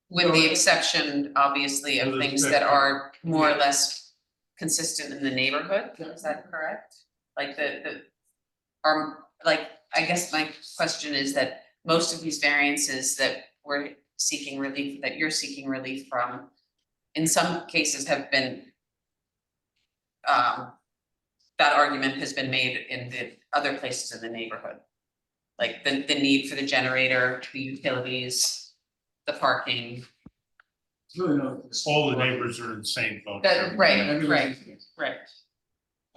with the exception, obviously, of With the things that exception. are more or less consistent in the neighborhood, is that correct? Like I guess my question is that most of these variances that we're seeking relief, that you're seeking relief from, in some cases have been that argument has been made in the other places in the neighborhood. Like the need for the generator, the utilities, the parking, It's really no. All the neighbors are in the same boat. that, right, Everybody's- right.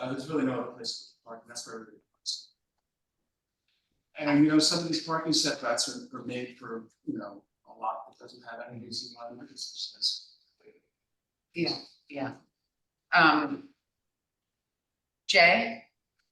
There's really no other place to park, and that's where everybody parks. And some of these parking setbacks are made for, a lot that doesn't have any reason why the business. Yeah. Jay?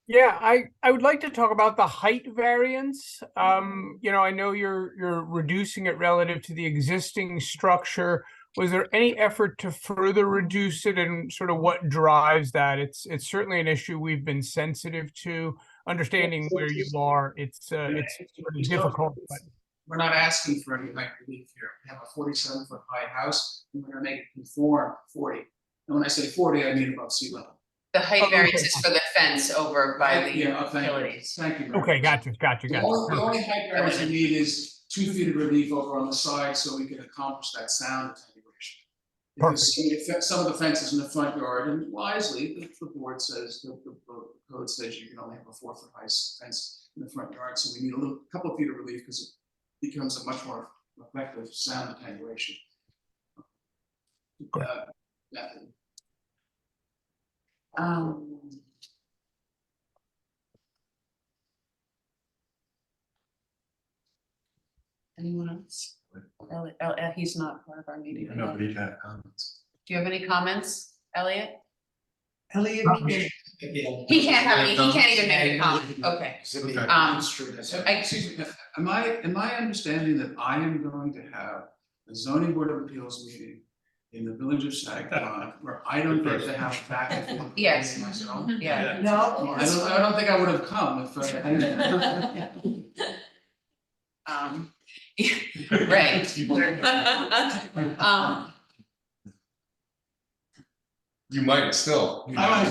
Yeah, I would like to talk about the height variance. I know you're reducing it relative to the existing structure. Was there any effort to further reduce it, and sort of what drives that? It's certainly an issue we've been sensitive to. Understanding where you are, it's pretty difficult, but We're not asking for any height relief here. We have a 47-foot high house, and we're gonna make it conform 40. And when I say 40, I mean above sea level. The height Oh, okay. variance is for the fence over by the Yeah, thank you. utilities. Thank you. very okay, much. gotcha. The only height variance we need is 2 feet of relief over on the side so we can accomplish that sound attenuation. Because some of the fences in the front yard, and wisely, the board says, the code says you can only have a 4-foot high fence in the front yard, so we need a couple of feet of relief because it becomes a much more effective sound attenuation. Method. Anyone else? He's not part of our meeting. today. Nobody had comments. Do you have any comments, Elliot? Elliot, He can't have any, he can't even make a comment, okay. Excuse me, am I understanding that I am going to have a zoning board of appeals meeting in the village of Saginaw where I don't get to have back and forth? Yes. Myself? Yeah. no. I don't think I would have come if Right. You might still. I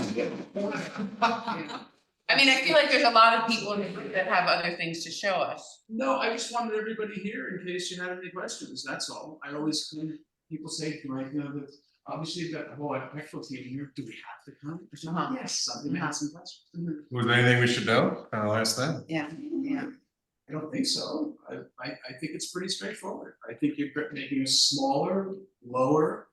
mean, I feel like there's a lot of people that have other things to show us. No, I just wanted everybody here in case you had any questions, that's all. I always, when people say to me, like, you know, that obviously you've got the whole architectural team here, do we have to come? Or something? Yes, something, ask some questions. Was there anything we should know? I'll ask them. Yeah, yeah. I don't think so. I think it's pretty straightforward. I think you're making a smaller, lower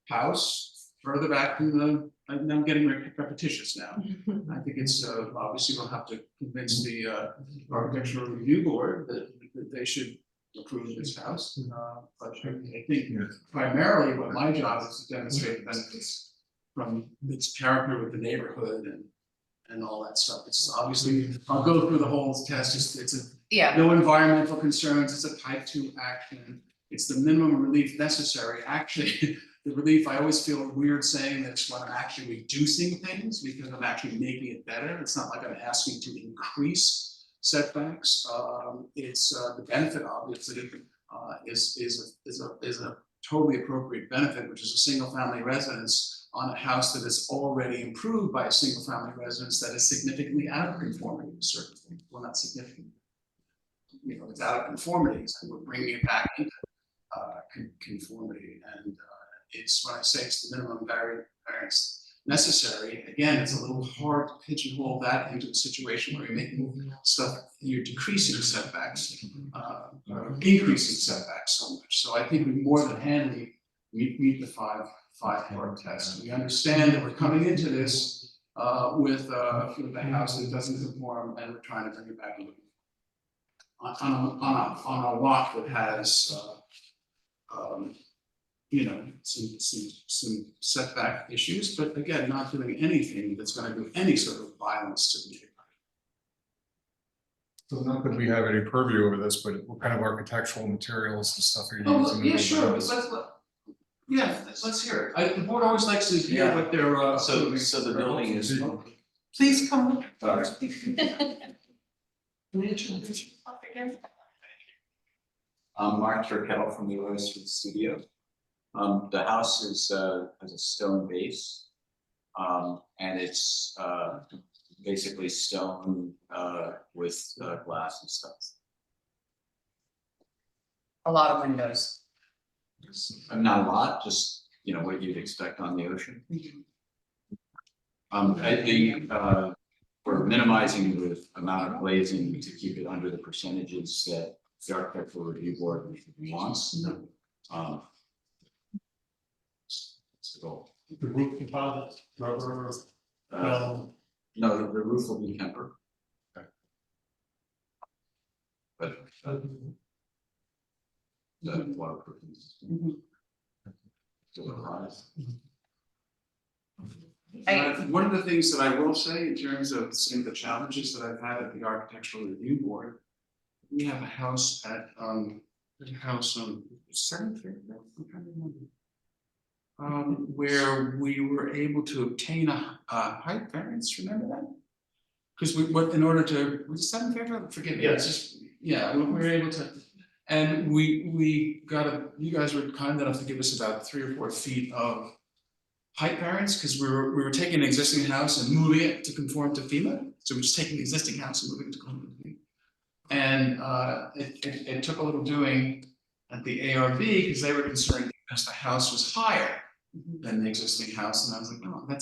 house further back from the, I'm getting repetitious now. I think it's, obviously we'll have to convince the architectural review board that they should approve this house. But I think primarily what my job is to demonstrate the benefits from its character with the neighborhood and all that stuff. It's obviously, I'll go through the whole test, it's a Yeah, no environmental concerns, it's a type 2 action, it's the minimum relief necessary, actually, the relief, I always feel weird saying that it's when I'm actually reducing things, because I'm actually making it better, it's not like I'm asking to increase setbacks, it's, the benefit obviously, is a totally appropriate benefit, which is a single family residence on a house that is already improved by a single family residence that is significantly out of conformity to certain things, well, not significant. You know, it's out of conformity, so we're bringing it back into conformity, and it's when I say it's the minimum variance necessary. Again, it's a little hard to pigeonhole that into a situation where you're making stuff, you're decreasing setbacks, or increasing setbacks so much. So I think we more than handily meet the five-part test. We understand that we're coming into this with a house that doesn't conform, and we're trying to bring it back on a lot that has you know, some setback issues, but again, not doing anything that's going to do any sort of violence to the neighborhood. So not that we have any purview over this, but what kind of architectural materials and stuff are you Oh, using? yeah, sure, let's hear it. The board always likes to hear what they're So the building is. Please come. I'm Mark Turkell from the Leroy Street Studio. The house is has a stone base. And it's basically stone with glass and stuff. a lot of windows. Not a lot, just, you know, what you'd expect on the ocean. We're minimizing the amount of glazing to keep it under the percentages that the architectural review board wants. That's the goal. The roof composite, rubber, No, the roof will be tempered. Okay. But the waterproof is still applies. One of the things that I will say in terms of some of the challenges that I've had at the architectural review board, we have a house at Seventh Fair, I'm trying to remember. Where we were able to obtain a height variance, remember that? Because in order to, was it Seventh Fair? Forgive me, it's just, yeah, we were able to, and we got you guys were kind enough to give us about 3 or 4 feet of height variance, because we were taking an existing house and moving it to conform to FEMA. So we're just taking the existing house and moving it to conform to FEMA. And it took a little doing at the ARB, because they were concerned because the house was higher than the existing house. And I was like, no, I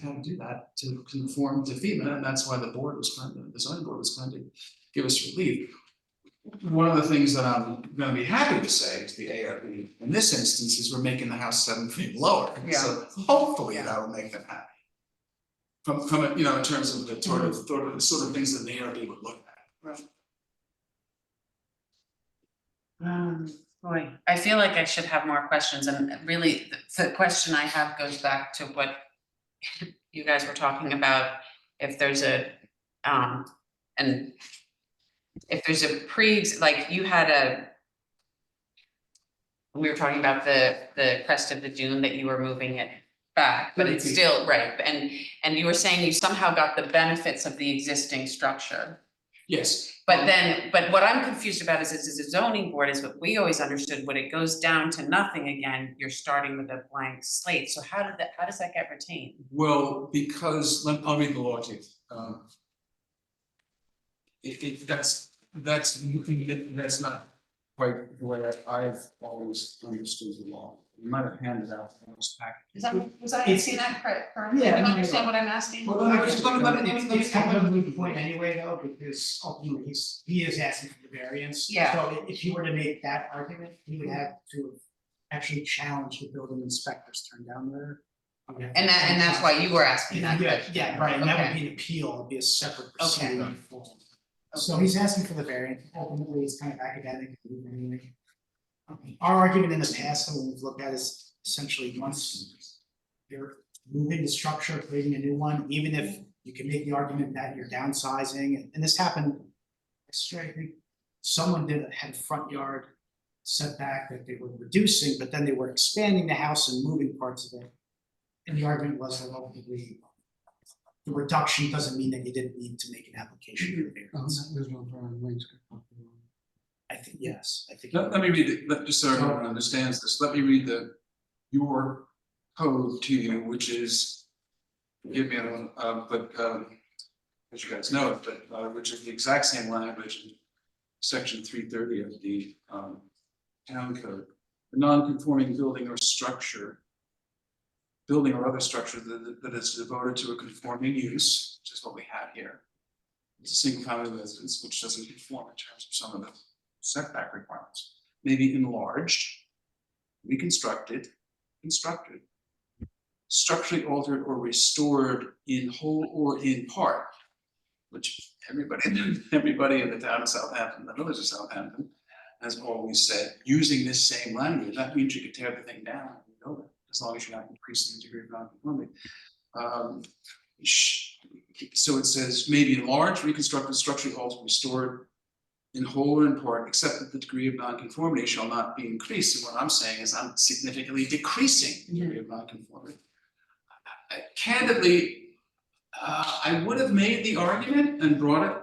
gotta do that to conform to FEMA. And that's why the zoning board was trying to give us relief. One of the things that I'm gonna be happy to say to the ARB in this instance is we're making the house 7 feet lower. Yeah. So hopefully that will make them happy. From you know, in terms of the sort of things that the ARB would look at. Boy, I feel like I should have more questions, and really, the question I have goes back to what you guys were talking about, if there's a, and if there's a like you had we were talking about the crest of the dune, that you were moving it back, but it's still, right, and you were saying you somehow got the benefits of the existing structure. Yes. But what I'm confused about is, as a zoning board, is what we always understood, when it goes down to nothing again, you're starting with a blank slate, so how does that get retained? Well, because, I'll read the law to you. That's not quite the way I've always understood the law. You might have handed out this package. Was I seeing that correct? Yeah, Do you no, understand what I'm asking? Well, let me- It's kind of a moot point anyway, though, because ultimately he is asking for the variance. Yeah. So if he were to make that argument, he would have to actually challenge the building inspector's turn down there. And that's why you were asking that. Yeah, right, and that would Okay. be an appeal, it'd be a separate Okay. proceeding. So he's asking for the variance, ultimately it's kind of academic anyway. Our argument in the past, that we've looked at, is essentially once you're moving the structure, creating a new one, even if you can make the argument that you're downsizing, and this happened. I think someone had a front yard setback that they were reducing, but then they were expanding the house and moving parts of it. And the argument was that ultimately the reduction doesn't mean that you didn't need to make an application for variance. There's no drawing. I think, yes, I think. Let me read it, just so everyone understands this, let me read your code to you, which is, forgive me, as you guys know, but which is the exact same language in section 330 of the town code. The non-conforming building or other structure that is devoted to a conforming use, which is what we have here. It's a single family residence which doesn't conform in terms of some of the setback requirements, may be enlarged, reconstructed, constructed, structurally altered or restored in whole or in part, which everybody in the town of Southampton, the village of Southampton, has always said, using this same language, that means you could tear the thing down and rebuild it, as long as you're not increasing the degree of non-conformity. So it says, may be enlarged, reconstructed, structurally altered, restored in whole or in part, except that the degree of nonconformity shall not be increased. And what I'm saying is I'm significantly decreasing the degree of nonconformity. Candidly, I would have made the argument and brought it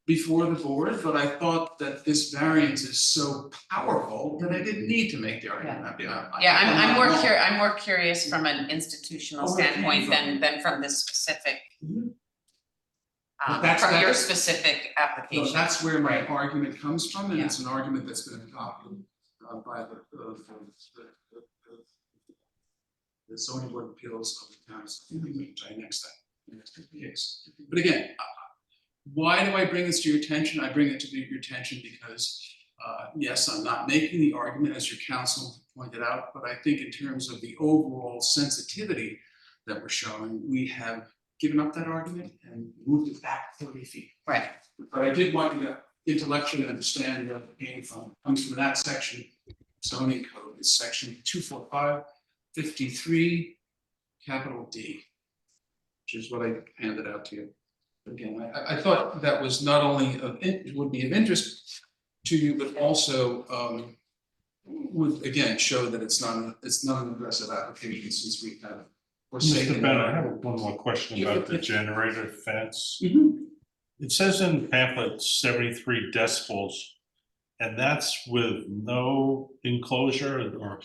before the board, but I thought that this variance is so powerful that I didn't need to make the argument. I'm more curious from an institutional Oh, okay, standpoint fine. than from this specific. But that's- From your that's- specific So application. that's where my Right. argument comes from, and Yeah. it's an argument that's been adopted by the zoning board of appeals of the town, which I next case. But again, why do I bring this to your attention? I bring it to your attention because, yes, I'm not making the argument as your counsel pointed out, but I think in terms of the overall sensitivity that we're showing, we have given up that argument and moved it back 30 feet. Right. But I did want you to intellectually understand where it came from. It comes from that section, zoning code, it's section 245-53, capital D, which is what I handed out to you. Again, I thought that was not only would be of interest to you, but also would again show that it's not an aggressive application, since we have. Mr. Bennett, I have one more question about the generator fence. Mhm. It says in pamphlet 73 decibels, and that's with no enclosure or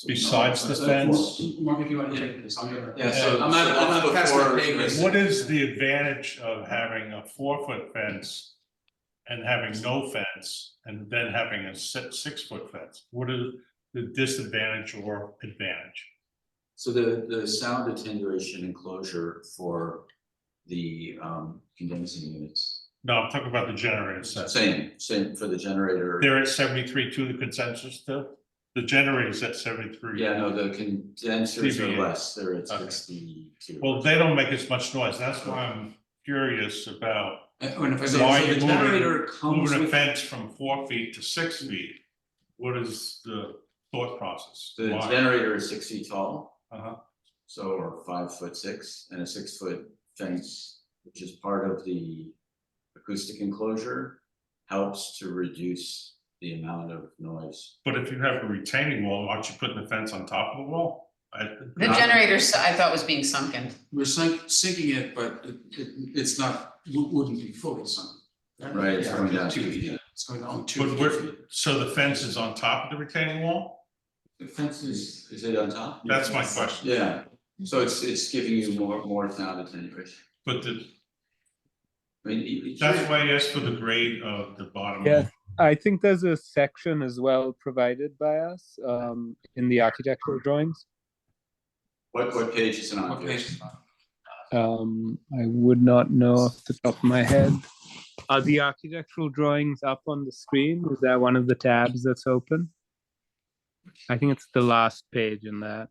besides the fence? Mark, if you want to take this, I'm gonna. Yeah, so- I'm not passing the papers. What is the advantage of having a 4-foot fence and having no fence and then having a 6-foot fence? What is the disadvantage or advantage? So the sound attenuation enclosure for the condensing units, No, I'm talking about the generator set. same for the generator. They're at 73 to the consensus still? The generator's at 73. Yeah, no, the condensers are dBA. less, they're at Okay. 62. Well, they don't make as much noise. That's why I'm curious about And if I say, why so you're the generator comes moving a with. fence from 4 feet to 6 feet. what is the thought process? The Why? generator is 6 feet tall, Uh-huh. so or 5'6", and a 6-foot fence, which is part of the acoustic enclosure, helps to reduce the amount of noise. But if you have a retaining wall, aren't you putting the fence on top of the wall? The generator, I thought was being sunken. We're sinking it, but it's not, wouldn't be fully sunk. Right, it's going down 2 feet. Yeah, it's going down 2 But feet. where, so the fence is on top of the retaining wall? The fence is it on top? That's my question. Yeah, so it's giving you more sound attenuation. But the, I mean, it that's should- why I asked for the grade of the bottom. Yeah. I think there's a section as well provided by us in the architectural drawings. What page is it on? What page? I would not know off the top of my head. Are the architectural drawings up on the screen? Is that one of the tabs that's open? I think it's the last page in that.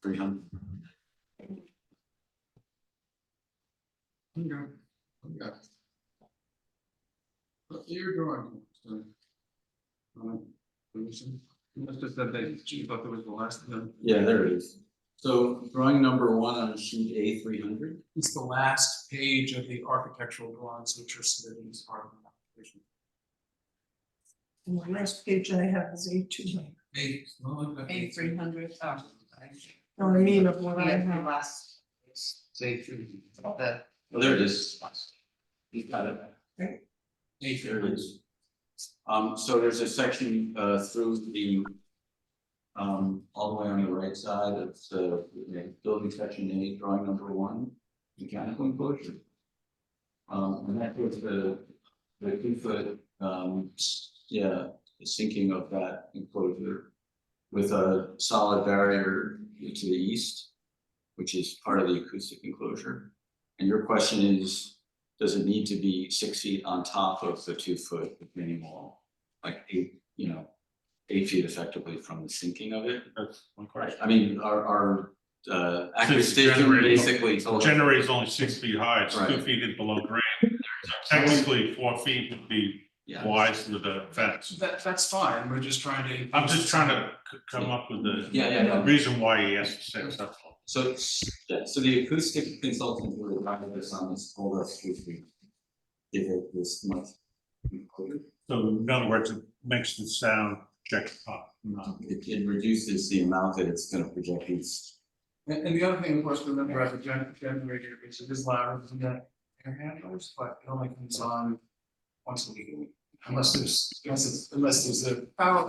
300. Okay. You're drawing. You must have said that you thought that was the last thing. Yeah, there it is. So drawing number 1 on sheet A300. It's the last page of the architectural drawings which are submitted as part of the application. And the last page I have is A200. A300. No, I mean of what I Yeah, have. last. Say through. The, Oh, there it is. You got it. Right. There it is. So there's a section through the all the way on the right side of the building section A, drawing number 1, mechanical enclosure. And that was the 2-foot the sinking of that enclosure with a solid barrier to the east, which is part of the acoustic enclosure. And your question is, does it need to be 6 feet on top of the 2-foot retaining wall? Like 8 feet effectively from the sinking of it? That's one question. I mean, our accurate Since station generator- basically told us. Generator is only 6 feet high, it's 2 Right. feet in below grade. Technically, 4 feet would be Yeah. wise with the fence. That's fine, we're just trying to. I'm just trying to come up with the Yeah. reason why he asked for 6, that's all. So, so the acoustic consultant who provided this on this told us if we give it this much. So in other words, it makes the sound check up. It reduces the amount that it's gonna project east. And the other thing, of course, remember as a generator, is it is louder than the air handlers, but it only comes on once a week. Unless there's a power.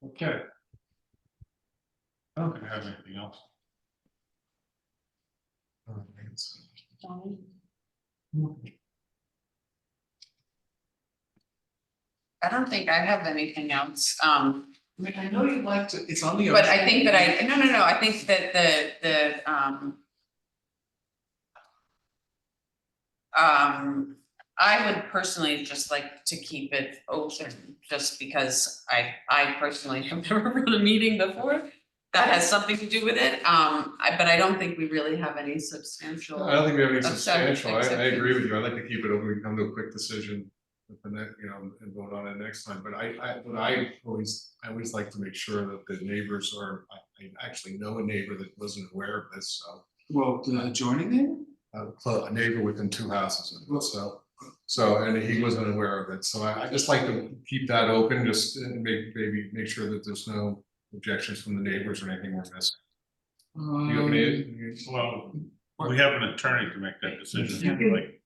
Okay. I don't think I have anything else. I don't think I have anything else. I mean, I know you like to, it's on the. But I think that no, I think that I would personally just like to keep it open, just because I personally have never run a meeting before. That has something to do with it, but I don't think we really have any substantial. I don't think we have any Except- substantial, I except- agree with you, I'd like to keep it open, we can come to a quick decision. With the next, and vote on it next time, but I always like to make sure that the neighbors are, I actually know a neighbor that wasn't aware of this, so. Well, the adjoining neighbor? A neighbor within 2 houses, so, and he wasn't aware of it, so I just like to keep that open, just maybe make sure that there's no objections from the neighbors or anything we're missing. You have any- Well, we have an attorney to make that decision, Yeah. like,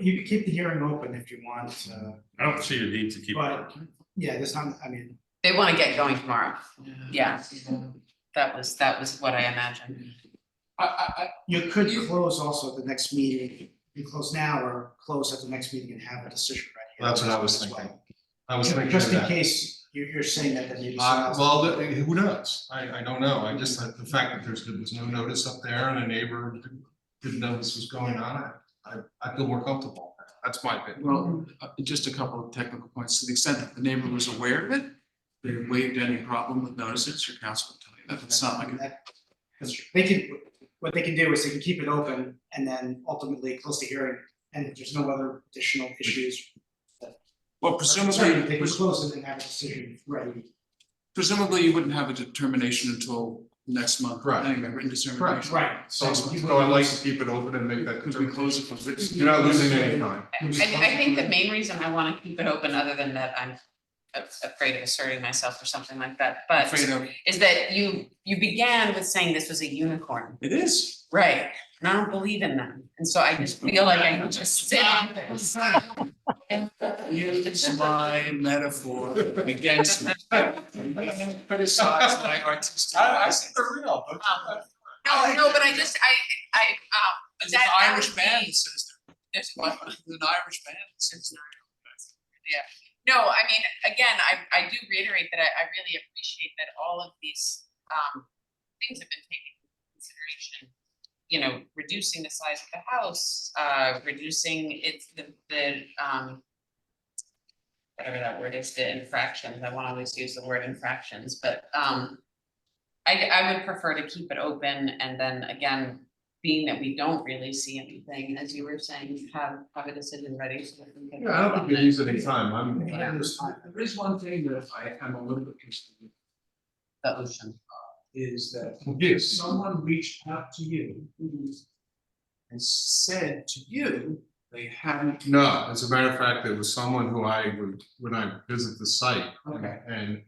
You can keep the hearing open if you want, I don't see a need to keep but, it. yeah, there's not, I mean, They wanna get going tomorrow, yeah, that was what I imagined. you could close also at the next meeting. You close now or close at the next meeting and have a decision ready. That's what I was as well. thinking. I was thinking Just in of that. case you're saying that maybe. Well, who knows? I don't know. I just, the fact that there was no notice up there and a neighbor didn't know this was going on, I feel more comfortable. That's my opinion. Well, just a couple of technical points, to the extent that the neighbor was aware of it, they waived any problem with notices, your counsel will tell you that, it's not like. They can, what they can do is they can keep it open and then ultimately close the hearing, and if there's no other additional issues. Well, presumably, They would close it and have a decision ready. presumably you wouldn't have a determination until next month. Right. Anyway, written determination. Right. So I'd like to keep it open and make that Because we close determination. it for. You're not losing any time. I think the main reason I wanna keep it open, other than that I'm afraid of asserting myself or something like that, but Afraid of, is that you began with saying this was a unicorn, it is. right? And I don't believe in them, and so I just feel like I can just sit on this. Use my metaphor against me. Criticize my artistic. they're real. No, but I just, There's an that Irish would band be- that says, there's what? there's an Irish band that says. No, I mean, again, I do reiterate that I really appreciate that all of these things have been taken into consideration. You know, reducing the size of the house, reducing whatever that word is, the infractions. I won't always use the word infractions, but I would prefer to keep it open, and then again, being that we don't really see anything, as you were saying, have a decision ready so that we can. Yeah, I don't think we lose any time. Yeah. There is one thing that I am a little bit concerned with, The ocean. is that Yes. someone reached out to you and said to you, they haven't. No, as a matter of fact, there was someone who I would, when I visit the site Okay. and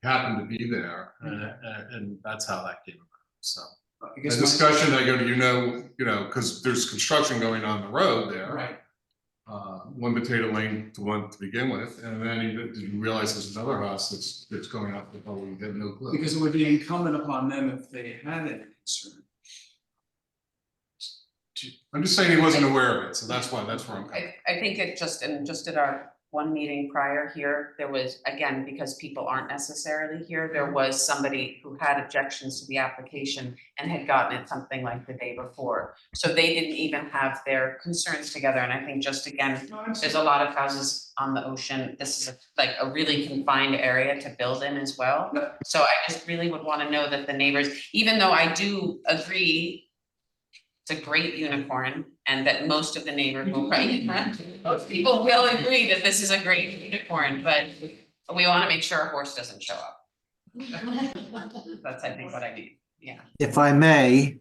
happened to be there, and that's how that came about, so. I The guess discussion, I go to, you know, because there's construction going on the road there. Right, One potato lane to one to begin with, and then you realize there's another house that's going up the hill, you have no clue. because it would be incumbent upon them if they had any concern. I'm just saying he wasn't aware of it, so that's where I'm coming. I think it just at our one meeting prior here, there was, again, because people aren't necessarily here, there was somebody who had objections to the application and had gotten it something like the day before. So they didn't even have their concerns together, and I think just again, there's a lot of houses on the ocean. This is like a really confined area to build in as well. So I just really would wanna know that the neighbors, even though I do agree it's a great unicorn, and that most of the neighbors will, most people will agree that this is a great unicorn, but we wanna make sure a horse doesn't show up. That's, I think, what I need, yeah. If I may,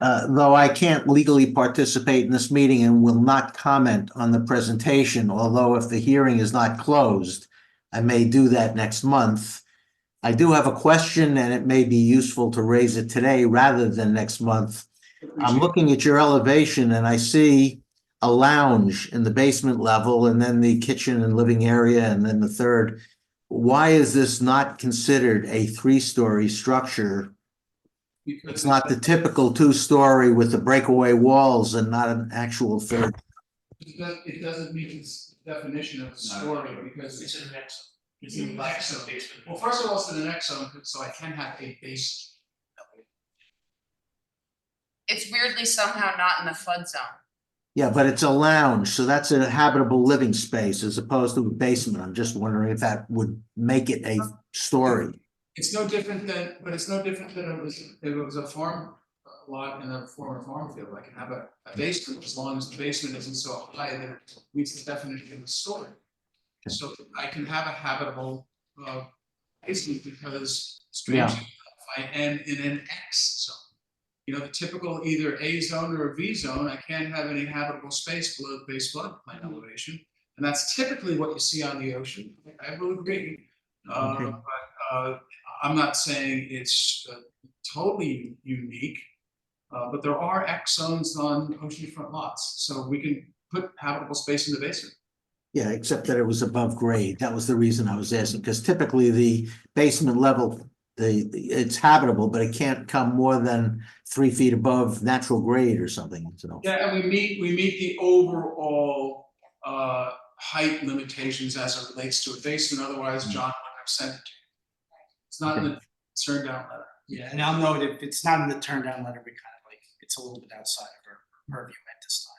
though I can't legally participate in this meeting and will not comment on the presentation, although if the hearing is not closed, I may do that next month. I do have a question, and it may be useful to raise it today rather than next month. I'm looking at your elevation and I see a lounge in the basement level, and then the kitchen and living area, and then the third. Why is this not considered a 3-story structure? It's not the typical 2-story with the breakaway walls and not an actual third. It doesn't meet its definition of story, because it's in an X zone. It's in an X zone. Well, first of all, it's in an X zone, so I can have a base. It's weirdly somehow not in the flood zone. Yeah, but it's a lounge, so that's a habitable living space as opposed to a basement. I'm just wondering if that would make it a story. It's no different than, but it's no different than if it was a farm lot in a former farm field. I can have a basement as long as the basement isn't so high that it meets the definition of a story. So I can have a habitable basement because strange enough, I am in an X zone. You know, the typical either A zone or a V zone, I can't have any habitable space below the base floodplain elevation. And that's typically what you see on the ocean. I will agree. But I'm not saying it's totally unique, but there are X zones on oceanfront lots. So we can put habitable space in the basement. Yeah, except that it was above grade. That was the reason I was asking, because typically the basement level, it's habitable, but it can't come more than 3 feet above natural grade or something, so. Yeah, and we meet the overall height limitations as it relates to a basement, otherwise John wouldn't have sent it to you. It's not in the turn down letter. Yeah, and I'll note if it's not in the turn down letter, we kind of like, it's a little bit outside of our purview at this time.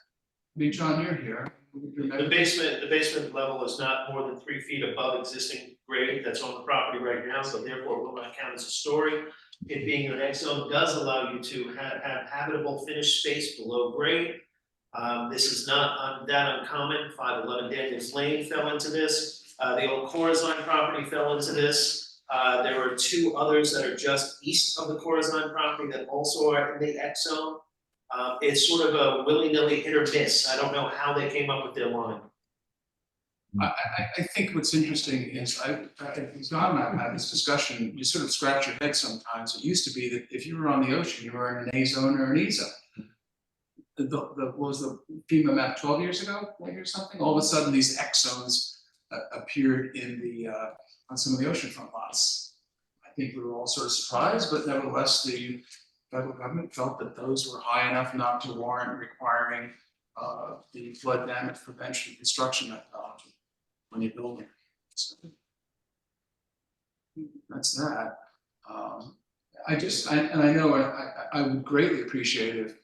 I mean, John, you're here. The basement level is not more than 3 feet above existing grade that's on the property right now, so therefore it will not count as a story. It being an X zone does allow you to have habitable finished space below grade. This is not that uncommon. 511 Daniels Lane fell into this. The old Corazon property fell into this. There were two others that are just east of the Corazon property that also are in the X zone. It's sort of a willy-nilly hit or miss. I don't know how they came up with their line. I think what's interesting is Don and I have had this discussion, you sort of scratch your head sometimes. It used to be that if you were on the ocean, you were in an A zone or an E zone. What was the FEMA map 12 years ago, or something? All of a sudden, these X zones appeared in the on some of the oceanfront lots. I think we were all sort of surprised, but nevertheless, the federal government felt that those were high enough not to warrant requiring the flood damage prevention construction methodology when you're building. So that's that. I would greatly appreciate if,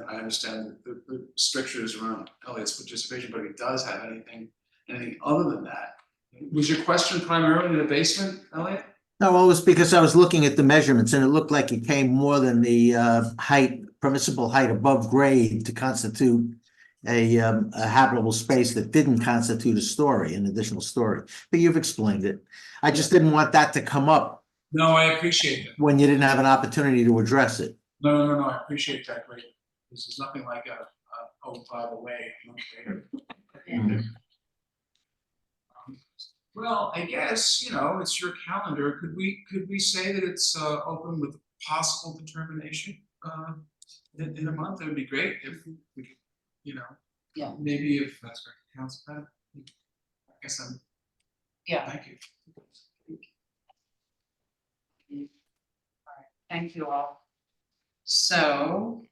I understand the strictures around Elliot's participation, but if he does have anything other than that. Was your question primarily the basement, Elliot? No, well, it was because I was looking at the measurements and it looked like it came more than the permissible height above grade to constitute a habitable space that didn't constitute a story, an additional story. But you've explained it. I just didn't want that to come up No, I appreciate that. when you didn't have an opportunity to address it. No, I appreciate that greatly. This is nothing like oh, by the way. Well, I guess, it's your calendar. Could we say that it's open with possible determination in a month? It would be great if we could, Yeah. maybe if that's great. Council Pat, I guess Yeah. thank you. Thank you all. So,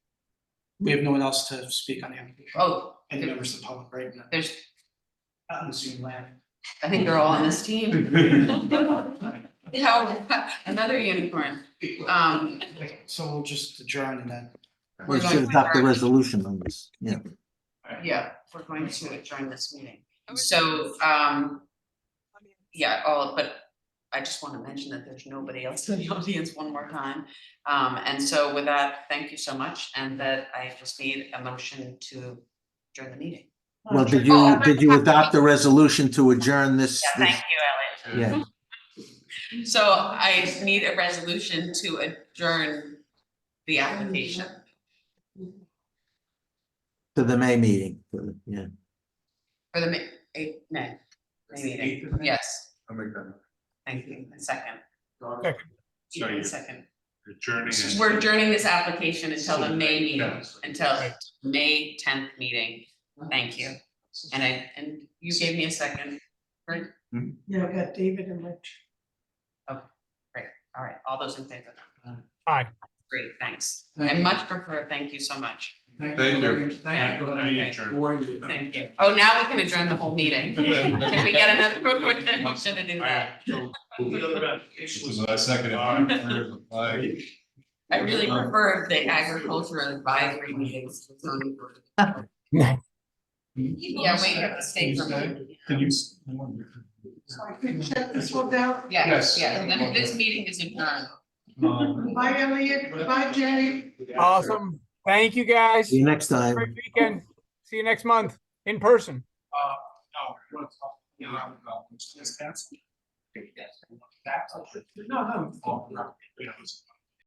We have no one else to speak on the application. oh, Any members of the public, right? No. there's, I'm assuming land. I think they're all on this team. Yeah, another unicorn. So we'll just adjourn and then. We're We going should to adopt the adjourn. resolution on this, yeah. Yeah, we're going to adjourn this meeting. So, yeah, but I just want to mention that there's nobody else in the audience one more time. And so with that, thank you so much, and that I just need a motion to adjourn the meeting. Well, did you adopt the resolution to adjourn this? Yeah, thank you, Elliot. Yeah, So I need a resolution to adjourn the application. to the May meeting, yeah. For the May meeting, yes, I'll make that. thank you, a second. Okay. So you- Second. Adjourning. and- We're adjourning this application until the May meeting, Yeah. until May 10th meeting, thank you. And you gave me a second, right? Yeah, I got David and Rich. All right, all those in favor? Aye. Great, thanks. Thank I you. much prefer, thank you so much. Thank you. Thank you. Now you adjourn. Thank you. Oh, now we can adjourn the whole meeting. Can we get another motion to do that? Another application was- I second it. Aye. I really prefer the agricultural advisory meetings. Yeah, wait, you have to stay for a minute. Can you? So I can shut this one down. Yes, Yes. yeah, and then this meeting is adjourned. Bye, Elliot. Bye, Jenny. Awesome. Thank you, guys. See you next time. Great weekend. See you next month in person. No.